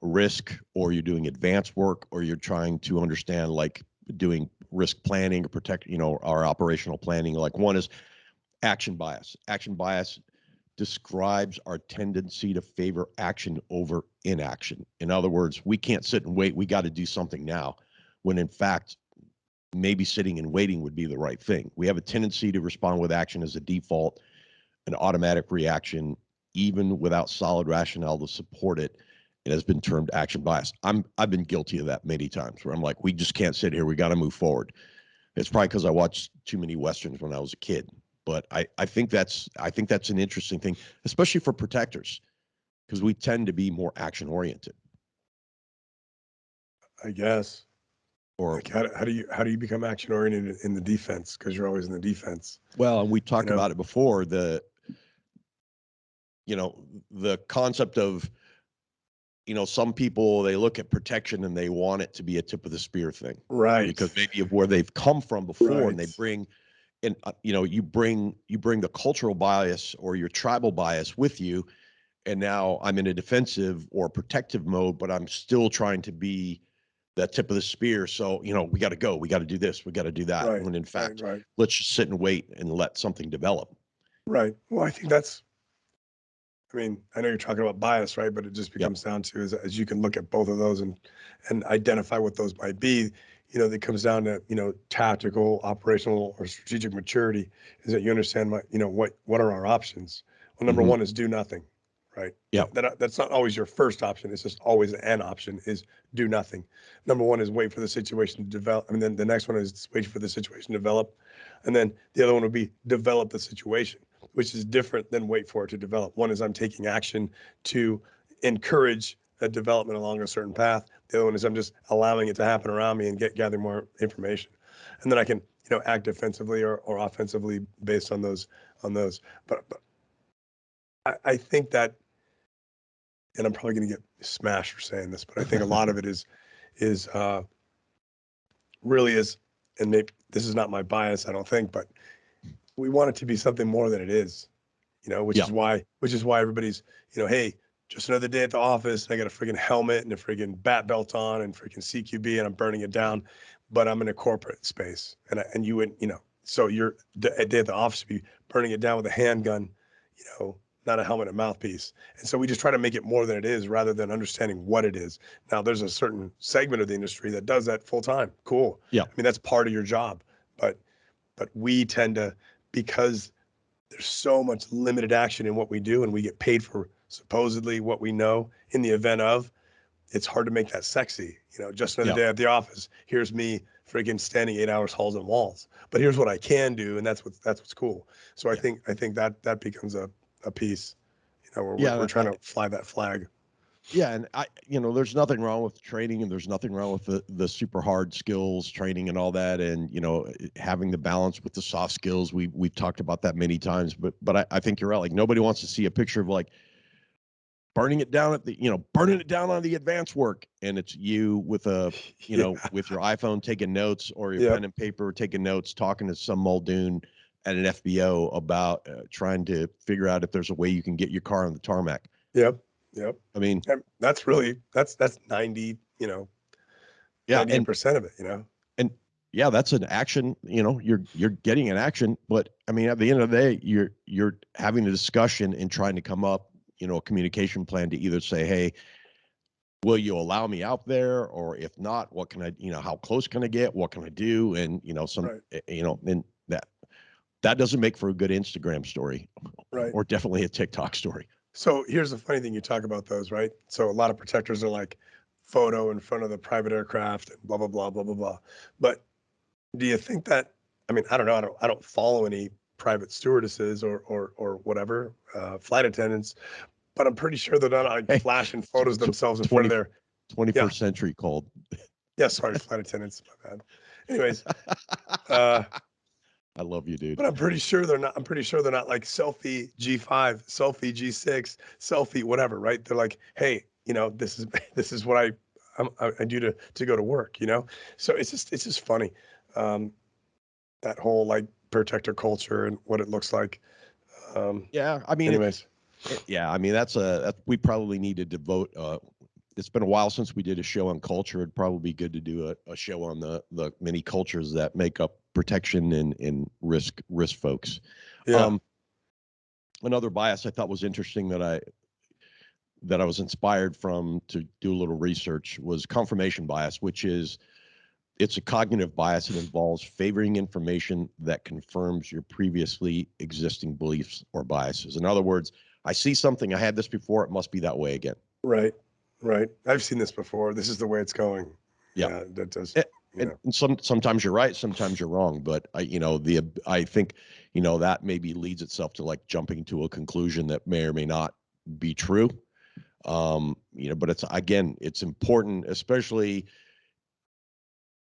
risk, or you're doing advanced work, or you're trying to understand, like, doing risk planning or protect, our operational planning. Like, one is action bias. Action bias describes our tendency to favor action over inaction. In other words, we can't sit and wait. We got to do something now, when in fact maybe sitting and waiting would be the right thing. We have a tendency to respond with action as a default, an automatic reaction, even without solid rationale to support it. It has been termed action bias. I've been guilty of that many times where I'm like, we just can't sit here. We got to move forward. It's probably because I watched too many Westerns when I was a kid. But I think that's an interesting thing, especially for protectors, because we tend to be more action oriented. I guess. Or like how do you become action oriented in the defense? Because you're always in the defense. well, and we talked You know? about it before. The concept of, some people, they look at protection and they want it to be a tip of the spear thing, Right. because maybe of where they've come from before, Right. and they bring, and you bring the cultural bias or your tribal bias with you, and now I'm in a defensive or protective mode, but I'm still trying to be that tip of the spear. So we got to go, we got to do this, we got to do that. Right. When in fact, right. let's just sit and wait and let something develop. Right. Well, I think I know you're talking about bias, right? But it just becomes down to, as you can look at both of those and identify what those might be, it comes down to, tactical, operational, or strategic maturity, is that you understand what are our options? Well, number one is do nothing, right? Yeah. That's not always your first option. It's just always an option is do nothing. Number one is wait for the situation to develop. Then the next one is wait for the situation to develop. And then the other one would be develop the situation, which is different than wait for it to develop. One is I'm taking action to encourage a development along a certain path. The other one is I'm just allowing it to happen around me and gathering more information. And then I can, act defensively or offensively based on those. But I think that, and I'm probably going to get smashed for saying this, but I think a lot of it is really is, and maybe this is not my bias, I don't think, but we want it to be something more than it is, which is why everybody's, hey, just another day at the office. I got a friggin' helmet and a friggin' bat belt on and freaking CQB, and I'm burning it down, but I'm in a corporate space, and you would, so you're a day at the office be burning it down with a handgun, not a helmet and mouthpiece. And so we just try to make it more than it is rather than understanding what it is. Now, there's a certain segment of the industry that does that full time. Cool. Yeah. That's part of your job. But we tend to, because there's so much limited action in what we do and we get paid for supposedly what we know in the event of, it's hard to make that sexy. Just another day at the office. Here's me freaking standing 8 hours halls and walls. But here's what I can do, and that's what's cool. So I think that becomes a piece, where we're trying to fly that flag. Yeah, and there's nothing wrong with training, and there's nothing wrong with the super hard skills training and all that, and having the balance with the soft skills. We've talked about that many times, but I think you're right. Like, nobody wants to see a picture of like burning it down on the advanced work, and it's you with with your iPhone taking notes, or your pen and paper taking notes, talking to some Muldoon at an FBO about trying to figure out if there's a way you can get your car on the tarmac. Yep. That's really, that's 90, 90% of it, And yeah, that's an action, you're getting an action, but at the end of the day, you're having a discussion and trying to come up, a communication plan to either say, hey, will you allow me out there? Or if not, what can I, how close can I get? What can I do? And, and that doesn't make for a good Instagram story, right? Or definitely a TikTok story. So here's the funny thing, you talk about those, right? So a lot of protectors are like photo in front of the private aircraft and blah, blah, blah, blah, blah, blah. But do you think that, I don't know, I don't follow any private stewardesses or whatever, flight attendants, but I'm pretty sure they're not like flashing photos themselves in front of their 21st century cold. Yeah, sorry, flight attendants, my bad. Anyways, I love you, dude. But I'm pretty sure they're not like selfie G5, selfie G6, selfie whatever, right? They're like, hey, this is what I do to go to work, So it's just funny, that whole like protector culture and what it looks like. Yeah, anyways. That's we probably need to devote. It's been a while since we did a show on culture. It'd probably be good to do a show on the many cultures that make up protection and risk folks. Yeah. Another bias I thought was interesting that I was inspired from to do a little research was confirmation bias, which is It's a cognitive bias. It involves favoring information that confirms your previously existing beliefs or biases. In other words, I see something, I had this before, it must be that way again. Right. Right. I've seen this before. This is the way it's going. Yeah. Yeah, that does. And sometimes you're right, sometimes you're wrong, but I think, that maybe leads itself to like jumping to a conclusion that may or may not be true. But it's important, especially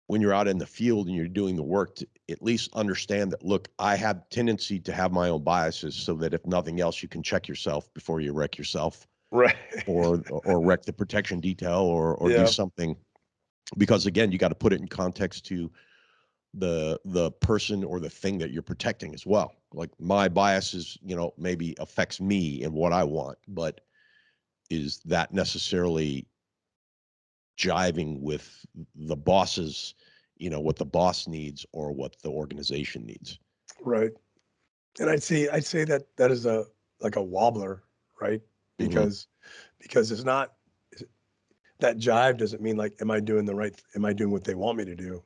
when you're out in the field and you're doing the work, to at least understand that, look, I have tendency to have my own biases, so that if nothing else, you can check yourself before you wreck yourself, right. or wreck the protection detail, or do something. Because again, you got to put it in context to the person or the thing that you're protecting as well. Like, my biases, maybe affects me and what I want, but is that necessarily jiving with the boss's, what the boss needs or what the organization needs? Right. And I'd say that is like a wobbler, right? Because it's not, that jive doesn't mean like, am I doing what they want me to do?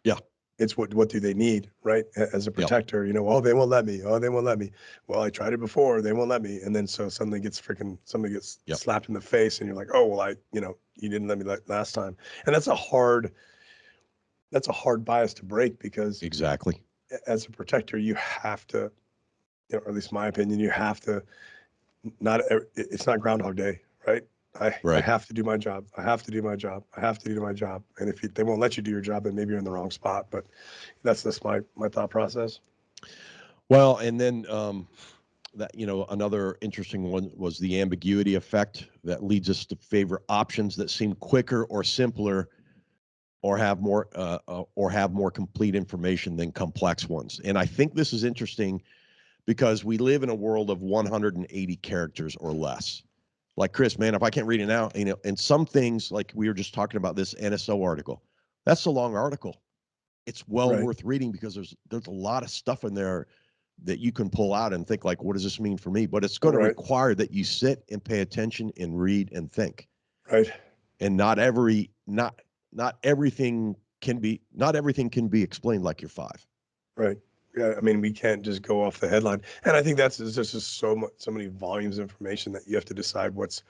Yeah. It's what do they need, right? As a protector, oh, they won't let me. Oh, they won't let me. Well, I tried it before, they won't let me. And then so somebody gets slapped in the face, and you're like, oh, well, you didn't let me last time. And that's a hard bias to break, because Exactly. as a protector, you have to, or at least my opinion, you have to it's not Groundhog Day, right? I have to do my job. I have to do my job. I have to do my job. And if they won't let you do your job, then maybe you're in the wrong spot. But that's just my thought process. Well, and then that another interesting one was the ambiguity effect, that leads us to favor options that seem quicker or simpler, or have more complete information than complex ones. And I think this is interesting because we live in a world of 180 characters or less. Like, Chris, man, if I can't read it now, and some things, like we were just talking about this NSO article, that's a long article. It's well worth reading, because there's a lot of stuff in there that you can pull out and think like, what does this mean for me? But it's going to require that you sit and pay attention and read and think. Right. And not everything can be explained like you're five. Right. Yeah. I mean, we can't just go off the headline. And I think there's just so many volumes of information that you have to decide what's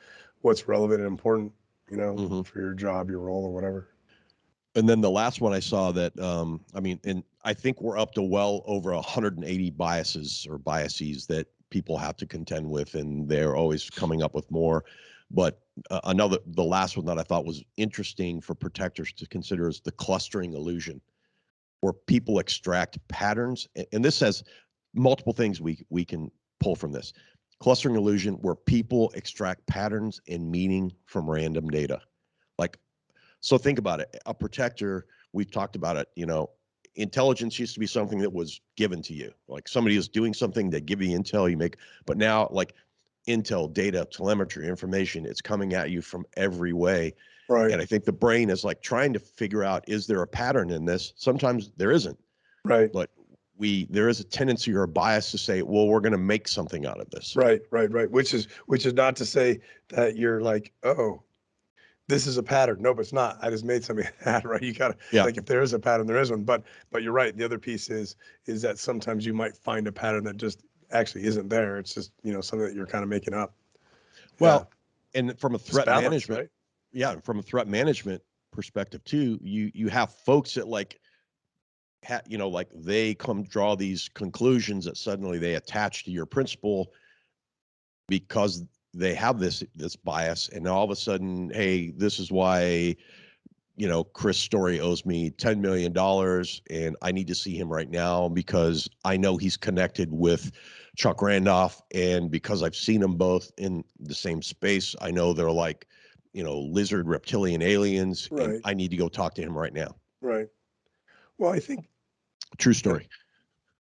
relevant and important, for your job, your role, or whatever. And then the last one I saw that, and I think we're up to well over 180 biases that people have to contend with, and they're always coming up with more. But the last one that I thought was interesting for protectors to consider is the clustering illusion, where people extract patterns. And this has multiple things we can pull from this. Clustering illusion, where people extract patterns and meaning from random data. So think about it. A protector, we've talked about it, intelligence used to be something that was given to you. Like, somebody is doing something, they give you intel, but now, like, intel, data, telemetry, information, it's coming at you from every way. Right. And I think the brain is like trying to figure out, is there a pattern in this? Sometimes there isn't. Right. But there is a tendency or a bias to say, well, we're going to make something out of this. Right. Which is not to say that you're like, oh, this is a pattern. No, but it's not. I just made something happen, right? You gotta, like, if there is a pattern, there is one. But you're right. The other piece is that sometimes you might find a pattern that just actually isn't there. It's just, something that you're kind of making up. Well, and from a threat management, right? From a threat management perspective too, you have folks that like they come draw these conclusions that suddenly they attach to your principle, because they have this bias, and all of a sudden, hey, this is why, Chris Story owes me $10 million, and I need to see him right now because I know he's connected with Chuck Randolph, and because I've seen them both in the same space, I know they're like, lizard reptilian aliens, and I need to go talk to him right now. Right. Well, I think true story.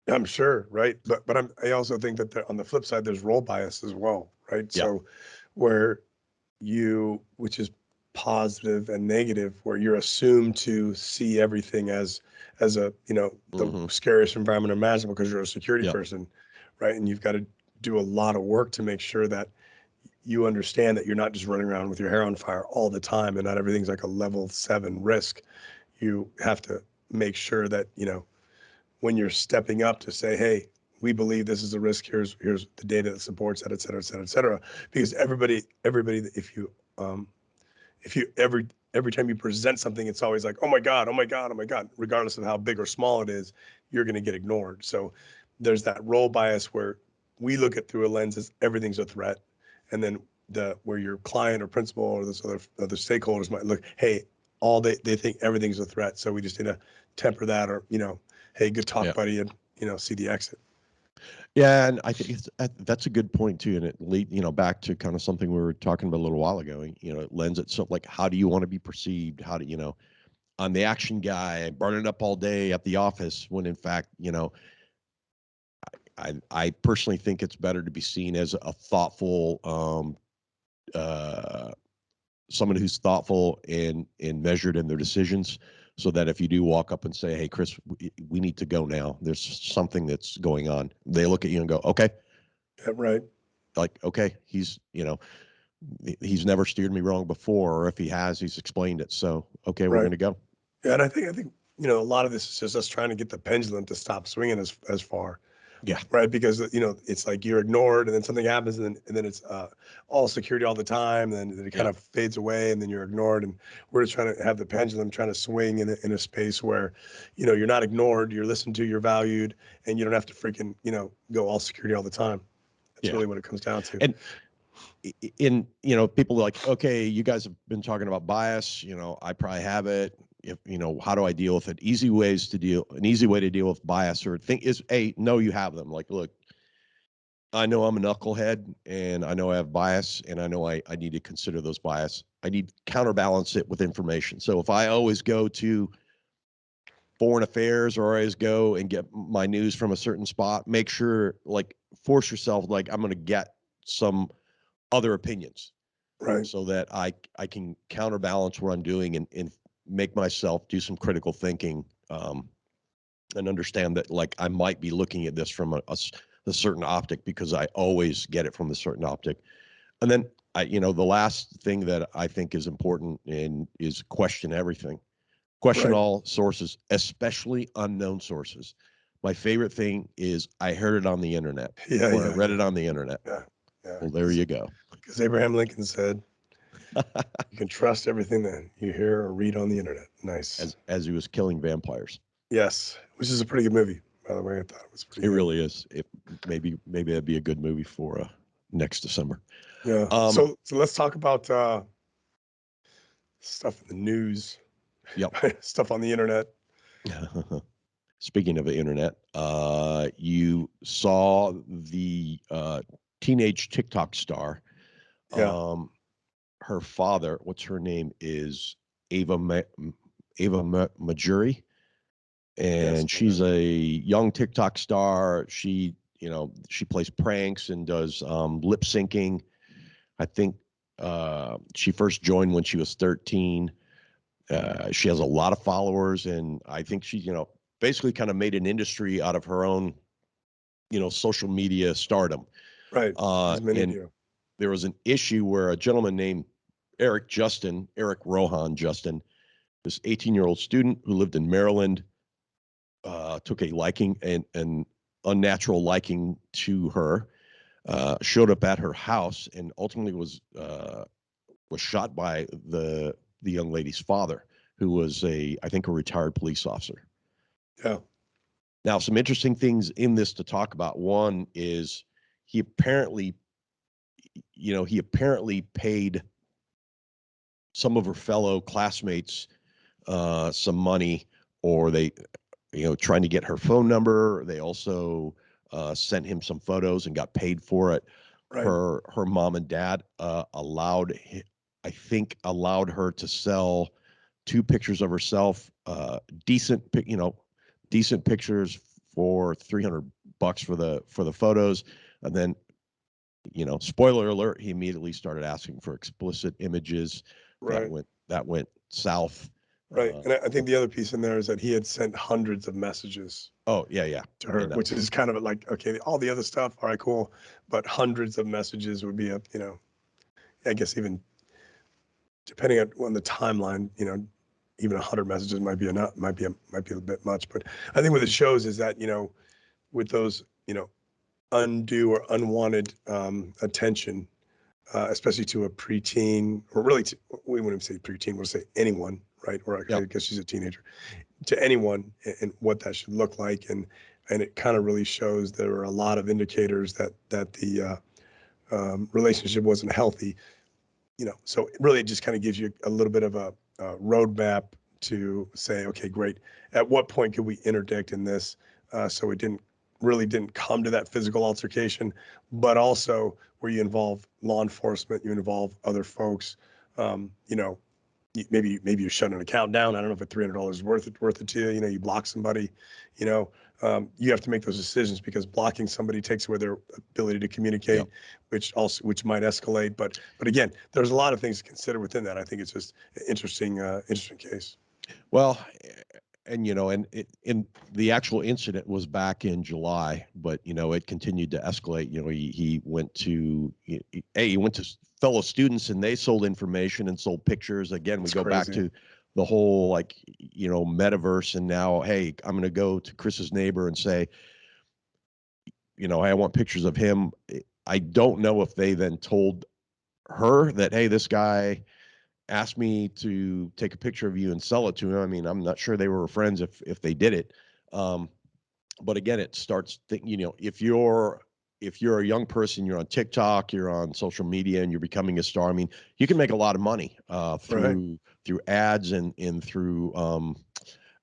I'm sure, right? But I also think that on the flip side, there's role bias as well, right? Yeah. So where which is positive and negative, where you're assumed to see everything as a, the scariest environment imaginable because you're a security person, right? And you've got to do a lot of work to make sure that you understand that you're not just running around with your hair on fire all the time, and not everything's like a level 7 risk. you have to make sure that, when you're stepping up to say, hey, we believe this is a risk, here's the data that supports that, et cetera, et cetera, et cetera. Because everybody, if you every time you present something, it's always like, oh my God, oh my God, oh my God, regardless of how big or small it is, you're going to get ignored. So there's that role bias where we look at through a lens as everything's a threat. And then where your client or principal or those other stakeholders might look, hey, they think everything's a threat. So we just need to temper that, or, hey, good talk, buddy, and, see the exit. Yeah, and I think that's a good point too, and it back to kind of something we were talking about a little while ago. It lends itself, like, how do you want to be perceived? How do I'm the action guy, burning up all day at the office, when in fact, I personally think it's better to be seen as a thoughtful, someone who's thoughtful and measured in their decisions, so that if you do walk up and say, hey, Chris, we need to go now, there's something that's going on, they look at you and go, okay. Yeah, right. Like, okay, he's never steered me wrong before, or if he has, he's explained it. So, okay, we're going to go. Yeah, and I think a lot of this is just us trying to get the pendulum to stop swinging as far. Yeah. Right. Because, it's like you're ignored, and then something happens, and then it's all security all the time. And then it kind of fades away, and then you're ignored. And we're just trying to have the pendulum trying to swing in a space where, you're not ignored, you're listened to, you're valued, and you don't have to freaking, go all security all the time. That's really what it comes down to. And people are like, okay, you guys have been talking about bias. I probably have it. If how do I deal with it? An easy way to deal with bias or thing is, no, you have them. Like, look, I know I'm a knucklehead, and I know I have bias, and I know I need to consider those bias. I need to counterbalance it with information. So if I always go to foreign affairs, or I always go and get my news from a certain spot, make sure, like, force yourself, like, I'm going to get some other opinions, right? So that I can counterbalance what I'm doing, and make myself do some critical thinking, and understand that, like, I might be looking at this from a certain optic, because I always get it from the certain optic. And then the last thing that I think is important is question everything. Question all sources, especially unknown sources. My favorite thing is, I heard it on the internet, I read it on the internet. Yeah. Well, there you go. Because Abraham Lincoln said, you can trust everything that you hear or read on the internet. Nice. As he was killing vampires. Yes, which is a pretty good movie, by the way. I thought it was pretty good. It really is. Maybe that'd be a good movie for next December. Yeah. So let's talk about stuff in the news. Yep. Stuff on the internet. Speaking of the internet, you saw the teenage TikTok star. Yeah. Her father, what's her name, is Ava Majuri, and she's a young TikTok star. She plays pranks and does lip syncing. I think she first joined when she was 13. She has a lot of followers, and I think she, basically kind of made an industry out of her own, social media stardom. Right. And there was an issue where a gentleman named Eric Rohan Justin, this 18-year-old student who lived in Maryland, took a liking, and an unnatural liking to her, showed up at her house, and ultimately was shot by the young lady's father, who was I think a retired police officer. Yeah. Now, some interesting things in this to talk about. One is, he apparently paid some of her fellow classmates some money, or they, trying to get her phone number. They also sent him some photos and got paid for it. Right. Her mom and dad allowed her to sell 2 pictures of herself, decent pictures, for $300 for the photos. And then, spoiler alert, he immediately started asking for explicit images. Right. That went south. Right. And I think the other piece in there is that he had sent hundreds of messages. Oh, yeah. To her, which is kind of like, okay, all the other stuff, all right, cool. But hundreds of messages would be I guess even depending on the timeline, even 100 messages might be enough, might be a bit much. But I think what it shows is that, with those, undue or unwanted attention, especially to a preteen, or really, we wouldn't say preteen, we'll say anyone, right? Or I Yep. guess she's a teenager, to anyone, and what that should look like. And it kind of really shows there are a lot of indicators that the relationship wasn't healthy. So really it just kind of gives you a little bit of a roadmap to say, okay, great. At what point could we interdict in this, so it didn't come to that physical altercation, but also where you involve law enforcement, you involve other folks. Maybe you shut an account down. I don't know if $300 is worth it to you. You block somebody. You have to make those decisions, because blocking somebody takes away their ability to communicate, Yep. which might escalate. But again, there's a lot of things to consider within that. I think it's just an interesting case. Well, and in the actual incident was back in July, but it continued to escalate. He went to he went to fellow students, and they sold information and sold pictures. Again, we It's go back crazy. to the whole metaverse, and now, hey, I'm going to go to Chris's neighbor and say, hey, I want pictures of him. I don't know if they then told her that, hey, this guy asked me to take a picture of you and sell it to him. I mean, I'm not sure they were friends if they did it. But again, it starts if you're a young person, you're on TikTok, you're on social media, and you're becoming a star. I mean, you can make a lot of money through ads and through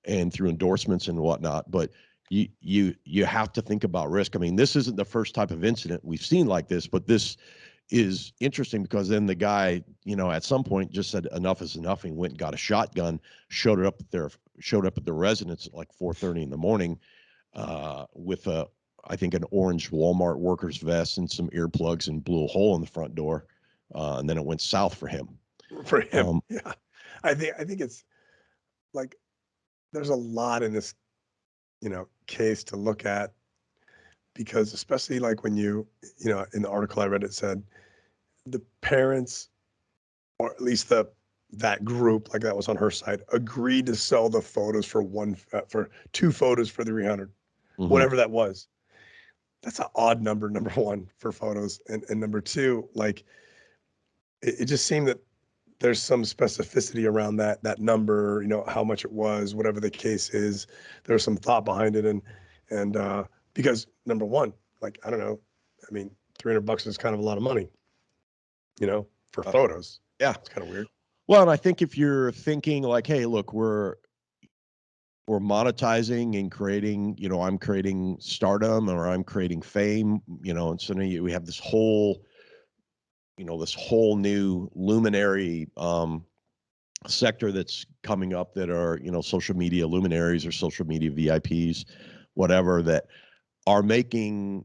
endorsements and whatnot. But you have to think about risk. I mean, this isn't the first type of incident we've seen like this, but this is interesting because then the guy, at some point just said enough is enough, and went and got a shotgun, showed up at the residence at like 4:30 in the morning, with I think an orange Walmart worker's vest and some earplugs, and blew a hole in the front door, and then it went south for him. For him, yeah. I think it's like there's a lot in this, case to look at, because especially like when in the article I read, it said the parents, or at least that group, like that was on her side, agreed to sell the photos for 2 photos for 300, whatever that was. That's an odd number one, for photos, and number two, like it just seemed that there's some specificity around that number, how much it was, whatever the case is. There's some thought behind it, and because number one, like, I don't know, I mean, $300 is kind of a lot of money, for photos. Yeah, it's kind of weird. Well, and I think if you're thinking like, hey, look, we're monetizing and creating, I'm creating stardom, or I'm creating fame, and so now we have this whole new luminary sector that's coming up, that are, social media luminaries or social media VIPs, whatever, that are making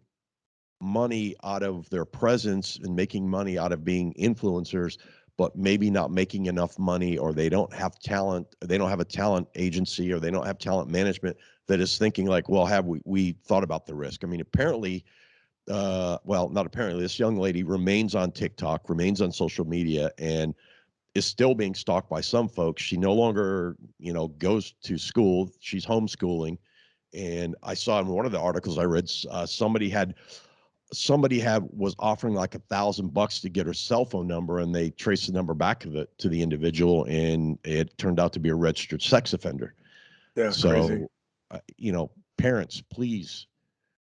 money out of their presence and making money out of being influencers, but maybe not making enough money, or they don't have talent, they don't have a talent agency, or they don't have talent management that is thinking like, well, have we thought about the risk? I mean, apparently, well, not apparently, this young lady remains on TikTok, remains on social media, and is still being stalked by some folks. She no longer, goes to school. She's homeschooling. And I saw in one of the articles I read, somebody was offering like $1,000 to get her cell phone number, and they traced the number back to the individual, and it turned out to be a registered sex offender. Yeah, So, crazy. Parents, please,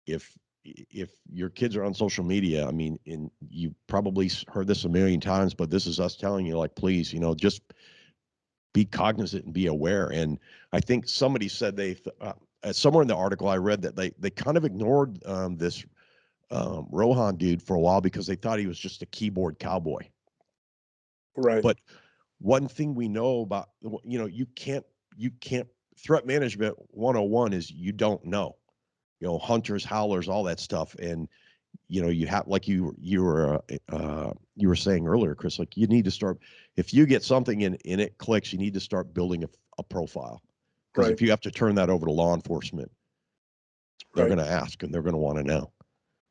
if your kids are on social media, I mean, and you probably heard this a million times, but this is us telling you, like, please, just be cognizant and be aware. And I think somebody said somewhere in the article I read that they kind of ignored this Rohan dude for a while, because they thought he was just a keyboard cowboy. Right. But one thing we know about, you can't threat management 101 is you don't know, hunters, howlers, all that stuff. And, you have, like you were saying earlier, Chris, like, you need to start, if you get something and it clicks, you need to start building a profile. Because if you have to turn that over to law enforcement, they're going to ask, and they're going to want to know.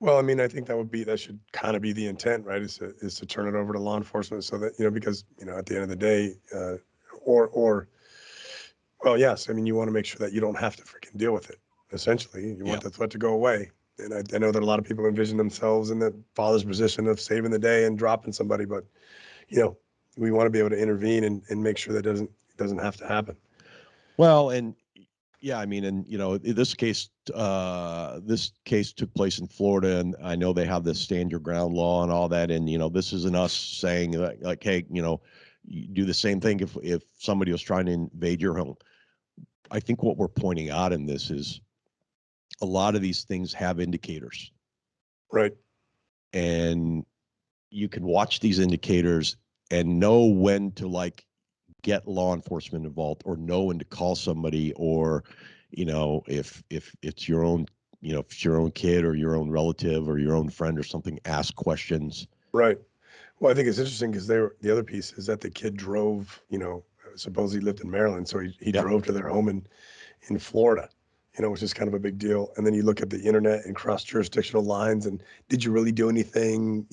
Well, I mean, I think that should kind of be the intent, right? Is to turn it over to law enforcement, so that, because, at the end of the day, or Well, yes. I mean, you want to make sure that you don't have to freaking deal with it. Essentially, you want Yeah. the threat to go away. And I know that a lot of people envision themselves in the father's position of saving the day and dropping somebody, but you know, we want to be able to intervene and make sure that doesn't have to happen. Well, and yeah, I mean, and this case took place in Florida, and I know they have this stand your ground law and all that, and this isn't us saying like, hey, you do the same thing if somebody was trying to invade your home. I think what we're pointing out in this is a lot of these things have indicators, Right. and you can watch these indicators and know when to like get law enforcement involved or know when to call somebody, or if it's your own if it's your own kid or your own relative or your own friend or something, ask questions. Right. Well, I think it's interesting because the other piece is that the kid drove, suppose he lived in Maryland, so he Yeah. drove to their home in Florida, which is kind of a big deal. And then you look at the internet and cross jurisdictional lines, and did you really do anything?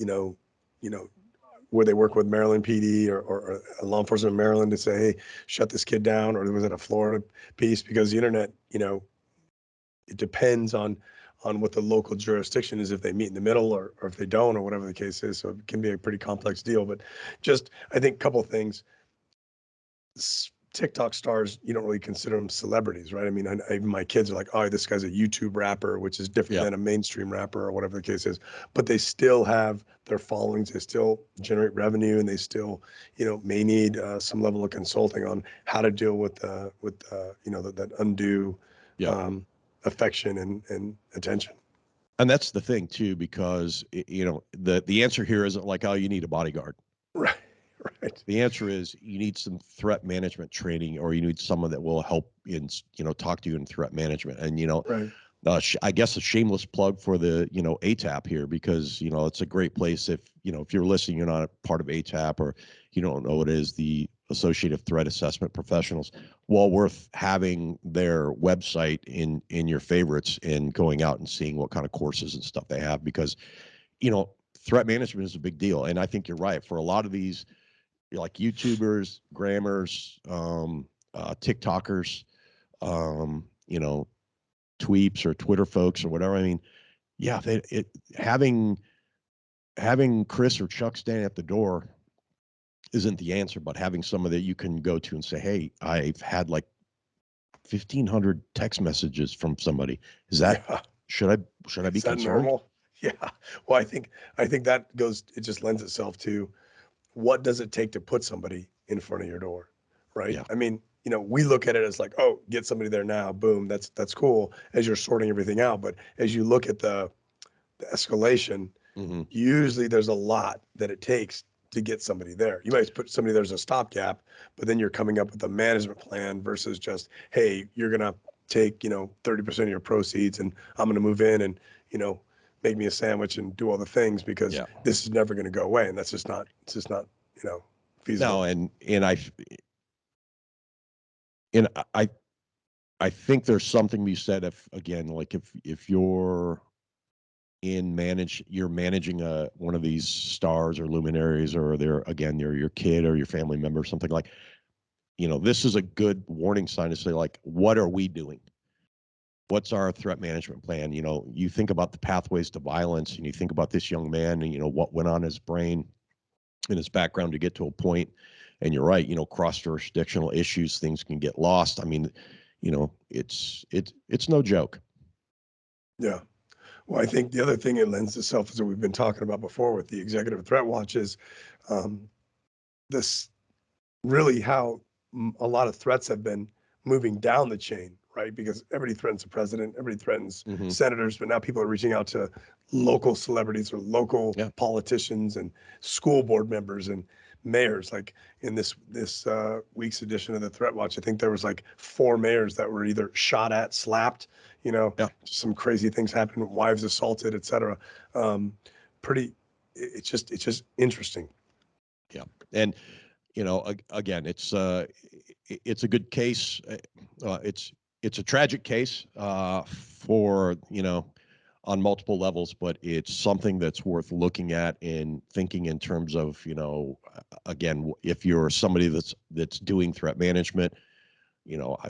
Where they work with Maryland PD or law enforcement in Maryland to say, hey, shut this kid down, or was it a Florida piece? Because the internet, it depends on what the local jurisdiction is, if they meet in the middle or if they don't, or whatever the case is. So it can be a pretty complex deal. But just, I think, a couple of things. TikTok stars, you don't really consider them celebrities, right? I mean, even my kids are like, oh, this guy's a YouTube rapper, which is different than a mainstream rapper or whatever the case is. But they still have their followings. They still generate revenue, and they still, may need some level of consulting on how to deal with that undue affection and attention. And that's the thing too, because the answer here isn't like, oh, you need a bodyguard. Right. Right. The answer is you need some threat management training, or you need someone that will help in, talk to you in threat management. And, Right. I guess a shameless plug for the, ATAP here, because, it's a great place if you're listening, you're not a part of ATAP, or you don't know what it is, the Associative Threat Assessment Professionals. Well worth having their website in your favorites and going out and seeing what kind of courses and stuff they have, because, threat management is a big deal. And I think you're right. For a lot of these, like YouTubers, grammars, TikTokers, tweeps or Twitter folks or whatever. I mean, yeah, having Chris or Chuck standing at the door isn't the answer, but having someone that you can go to and say, hey, I've had like 1,500 text messages from somebody. Is that, should I be Is that concerned? normal? Yeah. Well, I think that it just lends itself to, what does it take to put somebody in front of your door, right? Yeah. I mean, we look at it as like, oh, get somebody there now, boom, that's cool, as you're sorting everything out. But as you look at the escalation, usually there's a lot that it takes to get somebody there. You might put somebody there as a stopgap, but then you're coming up with a management plan versus just, hey, you're gonna take 30% of your proceeds, and I'm gonna move in and make me a sandwich and do all the things, because this is never going to go away, and it's just not feasible. No, and I think there's something to be said if you're you're managing one of these stars or luminaries, or they're your kid or your family member, something like, this is a good warning sign to say, like, what are we doing? What's our threat management plan? You think about the pathways to violence, and you think about this young man and what went on in his brain and his background to get to a point. And you're right, cross jurisdictional issues, things can get lost. I mean, it's no joke. Yeah. Well, I think the other thing it lends itself is what we've been talking about before with the executive threat watch is this really how a lot of threats have been moving down the chain, right? Because everybody threatens the president, everybody threatens senators, but now people are reaching out to local celebrities or local politicians and school board members and mayors. Like in this week's edition of the Threat Watch, I think there was like 4 mayors that were either shot at, slapped, some crazy things happened, wives assaulted, et cetera. It's just interesting. Yeah. And, again, it's a good case. It's a tragic case for, on multiple levels, but it's something that's worth looking at and thinking in terms of, again, if you're somebody that's doing threat management,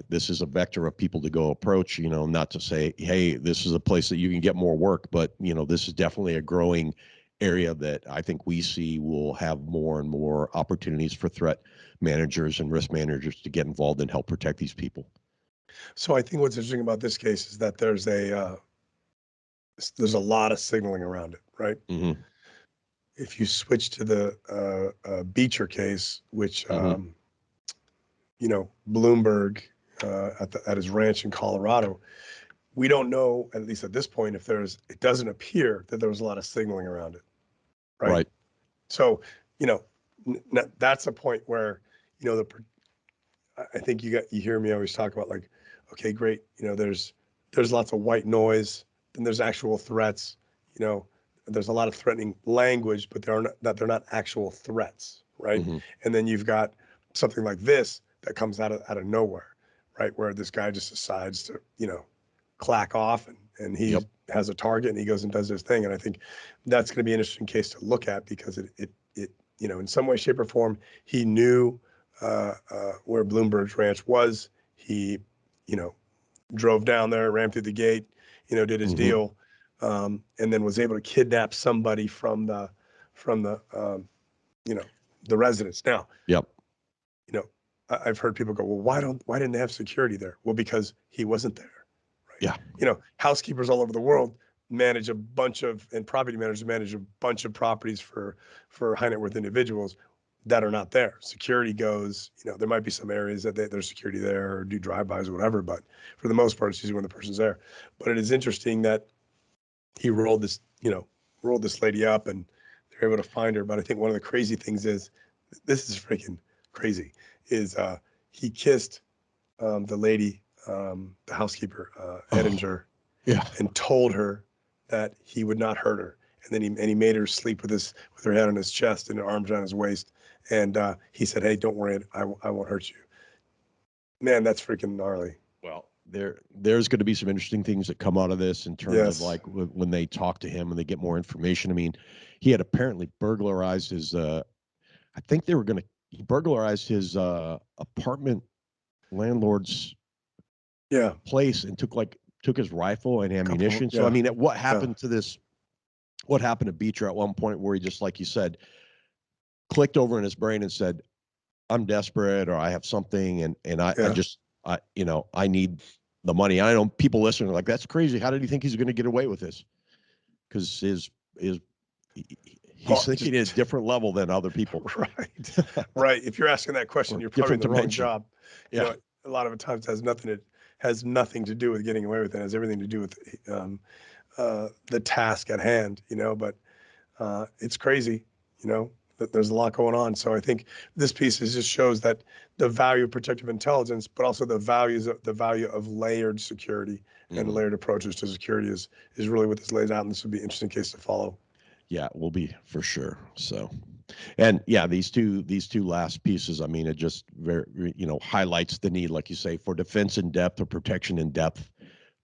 this is a vector of people to go approach, not to say, hey, this is a place that you can get more work, but, this is definitely a growing area that I think we see will have more and more opportunities for threat managers and risk managers to get involved and help protect these people. So I think what's interesting about this case is that there's a lot of signaling around it, right? Mm-hmm. If you switch to the Beecher case, which Mm-hmm. Bloomberg at his ranch in Colorado, we don't know, at least at this point, it doesn't appear that there was a lot of signaling around it, right? Right. So, that's a point where, I think you hear me always talk about, like, okay, great, there's lots of white noise, then there's actual threats, there's a lot of threatening language, but they're not actual threats, right? Mm-hmm. And then you've got something like this that comes out of nowhere, right? Where this guy just decides to, clack off and he Yep. has a target and he goes and does his thing. And I think that's going to be an interesting case to look at because it in some way, shape, or form, he knew where Bloomberg's ranch was. He, drove down there, ran through the gate, did his Mm-hmm. deal, and then was able to kidnap somebody from the the residence. Now, Yep. I've heard people go, well, why didn't they have security there? Well, because he wasn't there, right? Yeah. Housekeepers all over the world manage and property managers manage a bunch of properties for high net worth individuals that are not there. Security goes, there might be some areas that there's security there or do drive-bys or whatever, but for the most part, it's usually when the person's there. But it is interesting that he rolled this lady up and they're able to find her. But I think one of the crazy things is, this is freaking crazy, is he kissed the lady, the housekeeper, Edinger, and told her that he would not hurt her. And then he made her sleep with her head on his chest and her arms around his waist. And he said, "Hey, don't worry, I won't hurt you." Man, that's freaking gnarly. Well, there's going to be some interesting things that come out of this in terms of like when they talk to him and they get more information. I mean, he had apparently burglarized his. I think he burglarized his apartment landlord's place and took his rifle and ammunition. So I mean, what happened to this? What happened to Beecher at one point where he just, like you said, clicked over in his brain and said, I'm desperate, or I have something, and I need the money. I know people listening are like, that's crazy. How did he think he's going to get away with this? Because he's thinking at a different level than other people. Right. Right. If you're asking that question, you're probably in the wrong job. Yeah. A lot of the times has nothing to do with getting away with it. It has everything to do with the task at hand, but it's crazy, that there's a lot going on. So I think this piece just shows that the value of protective intelligence, but also the value of layered security and layered approaches to security is really what this lays out. And this would be an interesting case to follow. Yeah, it will be for sure. So, and yeah, these two last pieces, I mean, it just very, highlights the need, like you say, for defense in depth or protection in depth.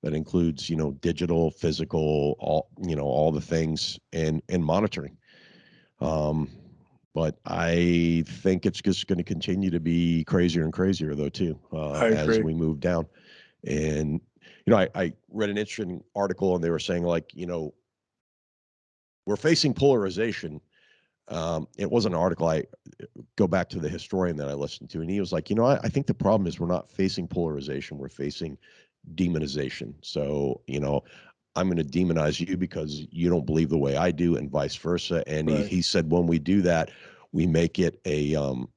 That includes, digital, physical, all the things and monitoring. But I think it's just going to continue to be crazier and crazier, though, too, as we move down. And, I read an interesting article and they were saying, like, we're facing polarization. It was an article. I go back to the historian that I listened to, and he was like, I think the problem is we're not facing polarization. We're facing demonization. So, I'm going to demonize you because you don't believe the way I do, and vice versa. And he said, when we do that, we make it an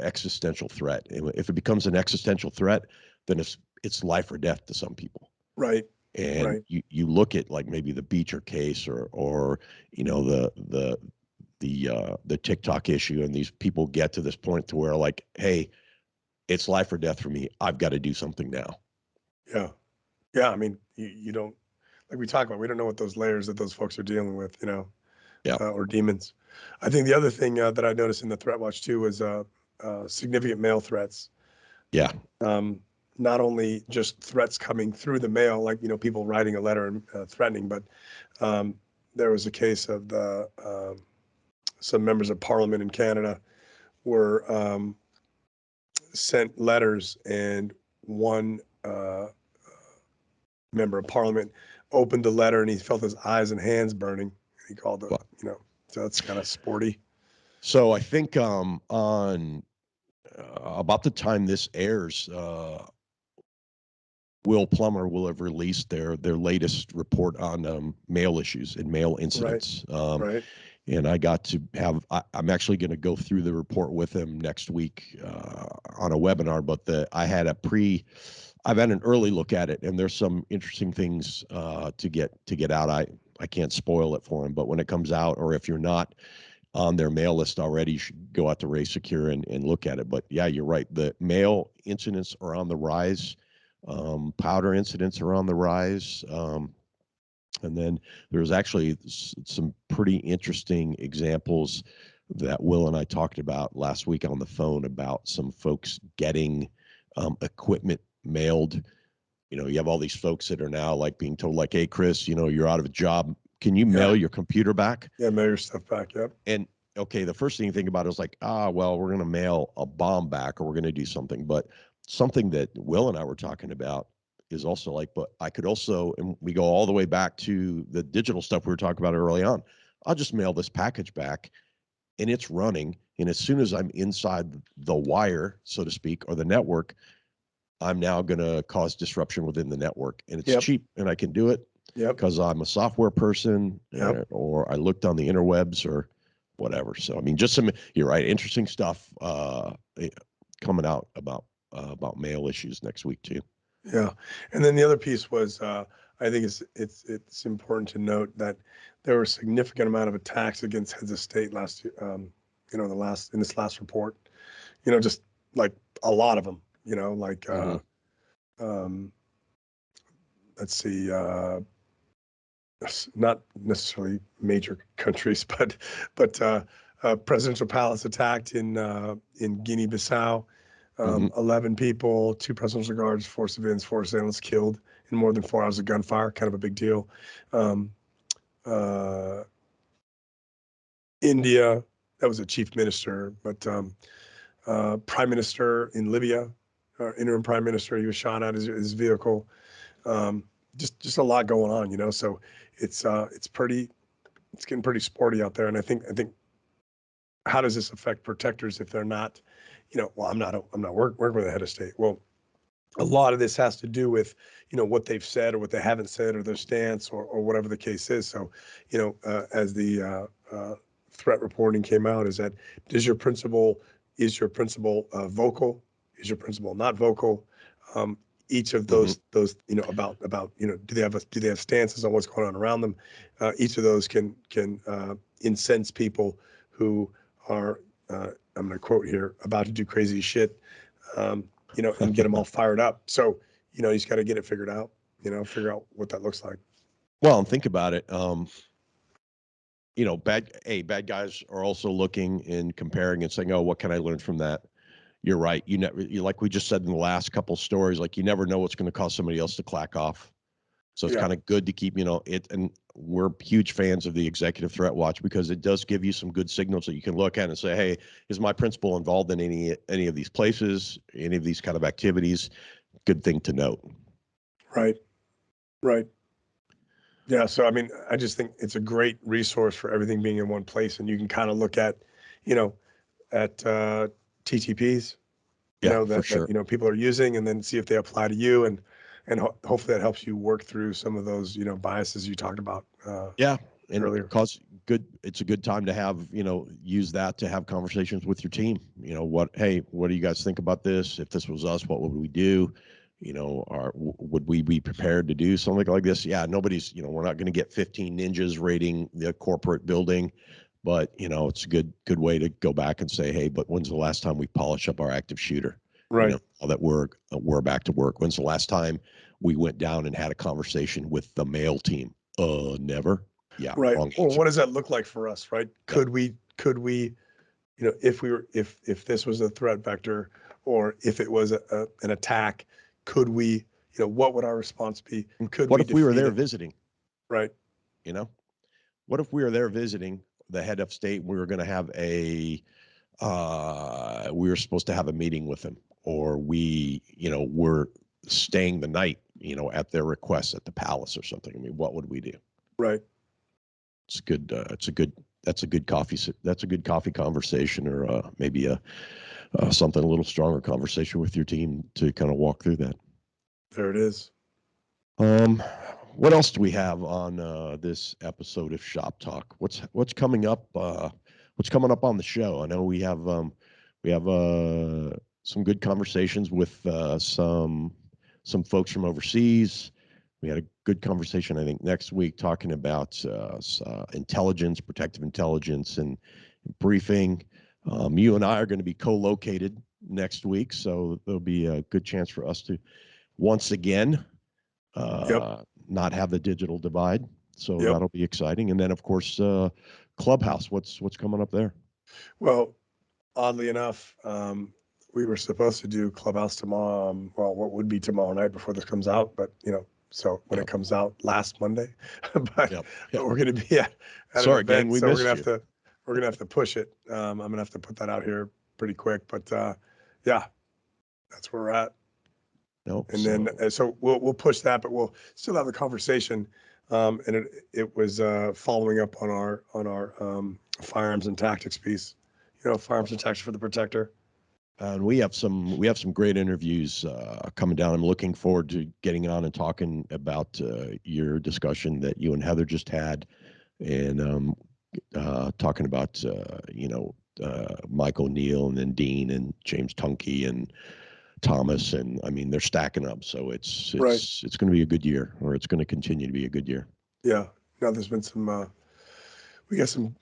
existential threat. And if it becomes an existential threat, then it's life or death to some people. Right. And you look at like maybe the Beecher case or the TikTok issue, and these people get to this point to where like, hey, it's life or death for me. I've got to do something now. Yeah. Yeah. I mean, you don't, like we talk about, we don't know what those layers that those folks are dealing with, or demons. I think the other thing that I noticed in the threat watch too was significant mail threats. Yeah. Not only just threats coming through the mail, like, people writing a letter and threatening, but there was a case of some members of parliament in Canada were sent letters, and one member of parliament opened the letter and he felt his eyes and hands burning. He called the, so that's kind of sporty. So I think on about the time this airs, Will Plummer will have released their latest report on mail issues and mail incidents. Right. And I got to have, I'm actually going to go through the report with him next week on a webinar, but I've had an early look at it, and there's some interesting things to get out. I can't spoil it for him, but when it comes out, or if you're not on their mail list already, you should go out to Ray Secure and look at it. But yeah, you're right. The mail incidents are on the rise. Powder incidents are on the rise. And then there's actually some pretty interesting examples that Will and I talked about last week on the phone about some folks getting equipment mailed. You have all these folks that are now like being told like, hey, Chris, you're out of a job. Can you mail your computer back? Yeah, mail your stuff back. Yep. And okay, the first thing you think about is like, well, we're going to mail a bomb back, or we're going to do something. But something that Will and I were talking about is also like, but I could also, and we go all the way back to the digital stuff we were talking about early on. I'll just mail this package back and it's running. And as soon as I'm inside the wire, so to speak, or the network, I'm now going to cause disruption within the network, and it's cheap and I can do it because I'm a software person or I looked on the interwebs or whatever. So, I mean, just you're right. Interesting stuff coming out about mail issues next week too. Yeah. And then the other piece was, I think it's important to note that there were a significant amount of attacks against heads of state last year, in this last report, just like a lot of them, like, let's see, not necessarily major countries, but presidential palace attacked in Guinea-Bissau. 11 people, 2 presidential guards, 4 civilians, 4 assailants killed in more than 4 hours of gunfire. Kind of a big deal. India, that was a chief minister, but prime minister in Libya, interim prime minister, he was shot at his vehicle. Just a lot going on, So it's getting pretty sporty out there. And I think how does this affect protectors if they're not, well, I'm not working with a head of state. Well, a lot of this has to do with, what they've said or what they haven't said or their stance or whatever the case is. So, as the threat reporting came out, is your principal vocal? Is your principal not vocal? Each of those, about, do they have stances on what's going on around them? Each of those can incense people who are, I'm going to quote here, about to do crazy shit, and get them all fired up. So, you just got to get it figured out, figure out what that looks like. Well, and think about it. Bad guys are also looking and comparing and saying, oh, what can I learn from that? You're right. Like we just said in the last couple stories, like you never know what's going to cause somebody else to clack off. So it's kind of good to keep, it. And we're huge fans of the Executive Threat Watch because it does give you some good signals that you can look at and say, hey, is my principal involved in any of these places, any of these kind of activities? Good thing to note. Right. Yeah. So, I mean, I just think it's a great resource for everything being in one place. And you can kind of look at, at TTPs, for sure. that people are using, and then see if they apply to you, and hopefully that helps you work through some of those biases you talked about. And earlier. It's a good time to have use that to have conversations with your team. What do you guys think about this? If this was us, what would we do? Would we be prepared to do something like this? Yeah, nobody's, we're not going to get 15 ninjas raiding the corporate building, but it's a good way to go back and say, hey, but when's the last time we polish up our active shooter? Right. Now that we're back to work. When's the last time we went down and had a conversation with the mail team? Never. Yeah. Right. Well, what does that look like for us? Right. Could we, if this was a threat vector, or if it was an attack, could we, what would our response be? What if we were there visiting? Right. What if we were there visiting the head of state? We were going to have we were supposed to have a meeting with him. or we're staying the night, at their request at the palace or something. I mean, what would we do? Right. It's good. That's a good coffee conversation, or maybe something a little stronger conversation with your team to kind of walk through that. There it is. What else do we have on this episode of Shop Talk? What's coming up? What's coming up on the show? I know we have some good conversations with some folks from overseas. We had a good conversation, I think, next week talking about intelligence, protective intelligence, and briefing. You and I are going to be co-located next week, so there'll be a good chance for us to once again not have the digital divide. So that'll be exciting. And then, of course, Clubhouse. What's coming up there? Well, oddly enough, we were supposed to do Clubhouse tomorrow. What would be tomorrow night before this comes out, but so when it comes out last Monday, but we're going to be at Sorry, an event, gang, we so missed we're gonna have to push it. I'm gonna have to put that out here pretty quick, but that's where we're at. Then so we'll push that, but we'll still have the conversation. And it was following up on our firearms and tactics piece. Firearms and tactics for the Protector. And we have some great interviews coming down. I'm looking forward to getting on and talking about your discussion that you and Heather just had, and talking about Mike O'Neill, and then Dean and James Tunke and Thomas, and I mean they're stacking up. So it's going to be a good year, or it's going to continue to be a good year. Yeah. Now there's been some. We got some.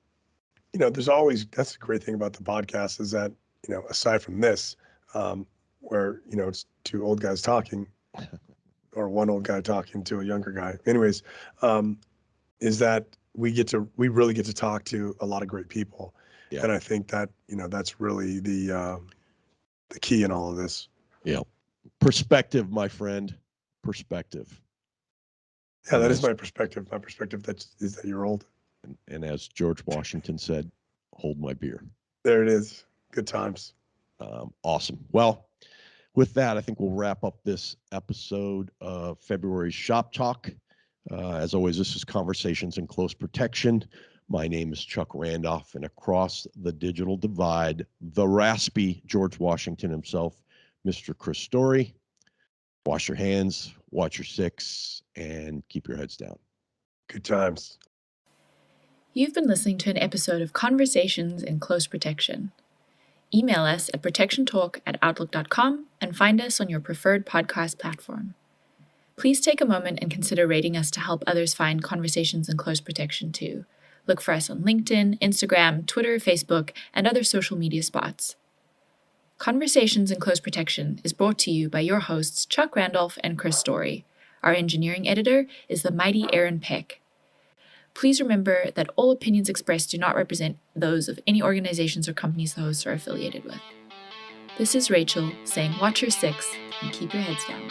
There's always, that's the great thing about the podcast is that aside from this, where it's two old guys talking, or one old guy talking to a younger guy. Anyways, is that we really get to talk to a lot of great people, and I think that that's really the key in all of this. Yeah, perspective, my friend, perspective. Yeah, that is my perspective. My perspective is that you're old. And as George Washington said, "Hold my beer." There it is. Good times. Awesome. Well, with that, I think we'll wrap up this episode of February's Shop Talk. As always, this is Conversations in Close Protection. My name is Chuck Randolph, and across the digital divide, the raspy George Washington himself, Mr. Chris Story. Wash your hands, watch your six, and keep your heads down. Good times. You've been listening to an episode of Conversations in Close Protection. Email us at protectiontalk@outlook.com and find us on your preferred podcast platform. Please take a moment and consider rating us to help others find Conversations in Close Protection too. Look for us on LinkedIn, Instagram, Twitter, Facebook, and other social media spots. Conversations in Close Protection is brought to you by your hosts Chuck Randolph and Chris Story. Our engineering editor is the mighty Aaron Peck. Please remember that all opinions expressed do not represent those of any organizations or companies the hosts are affiliated with. This is Rachel saying watch your six and keep your heads down.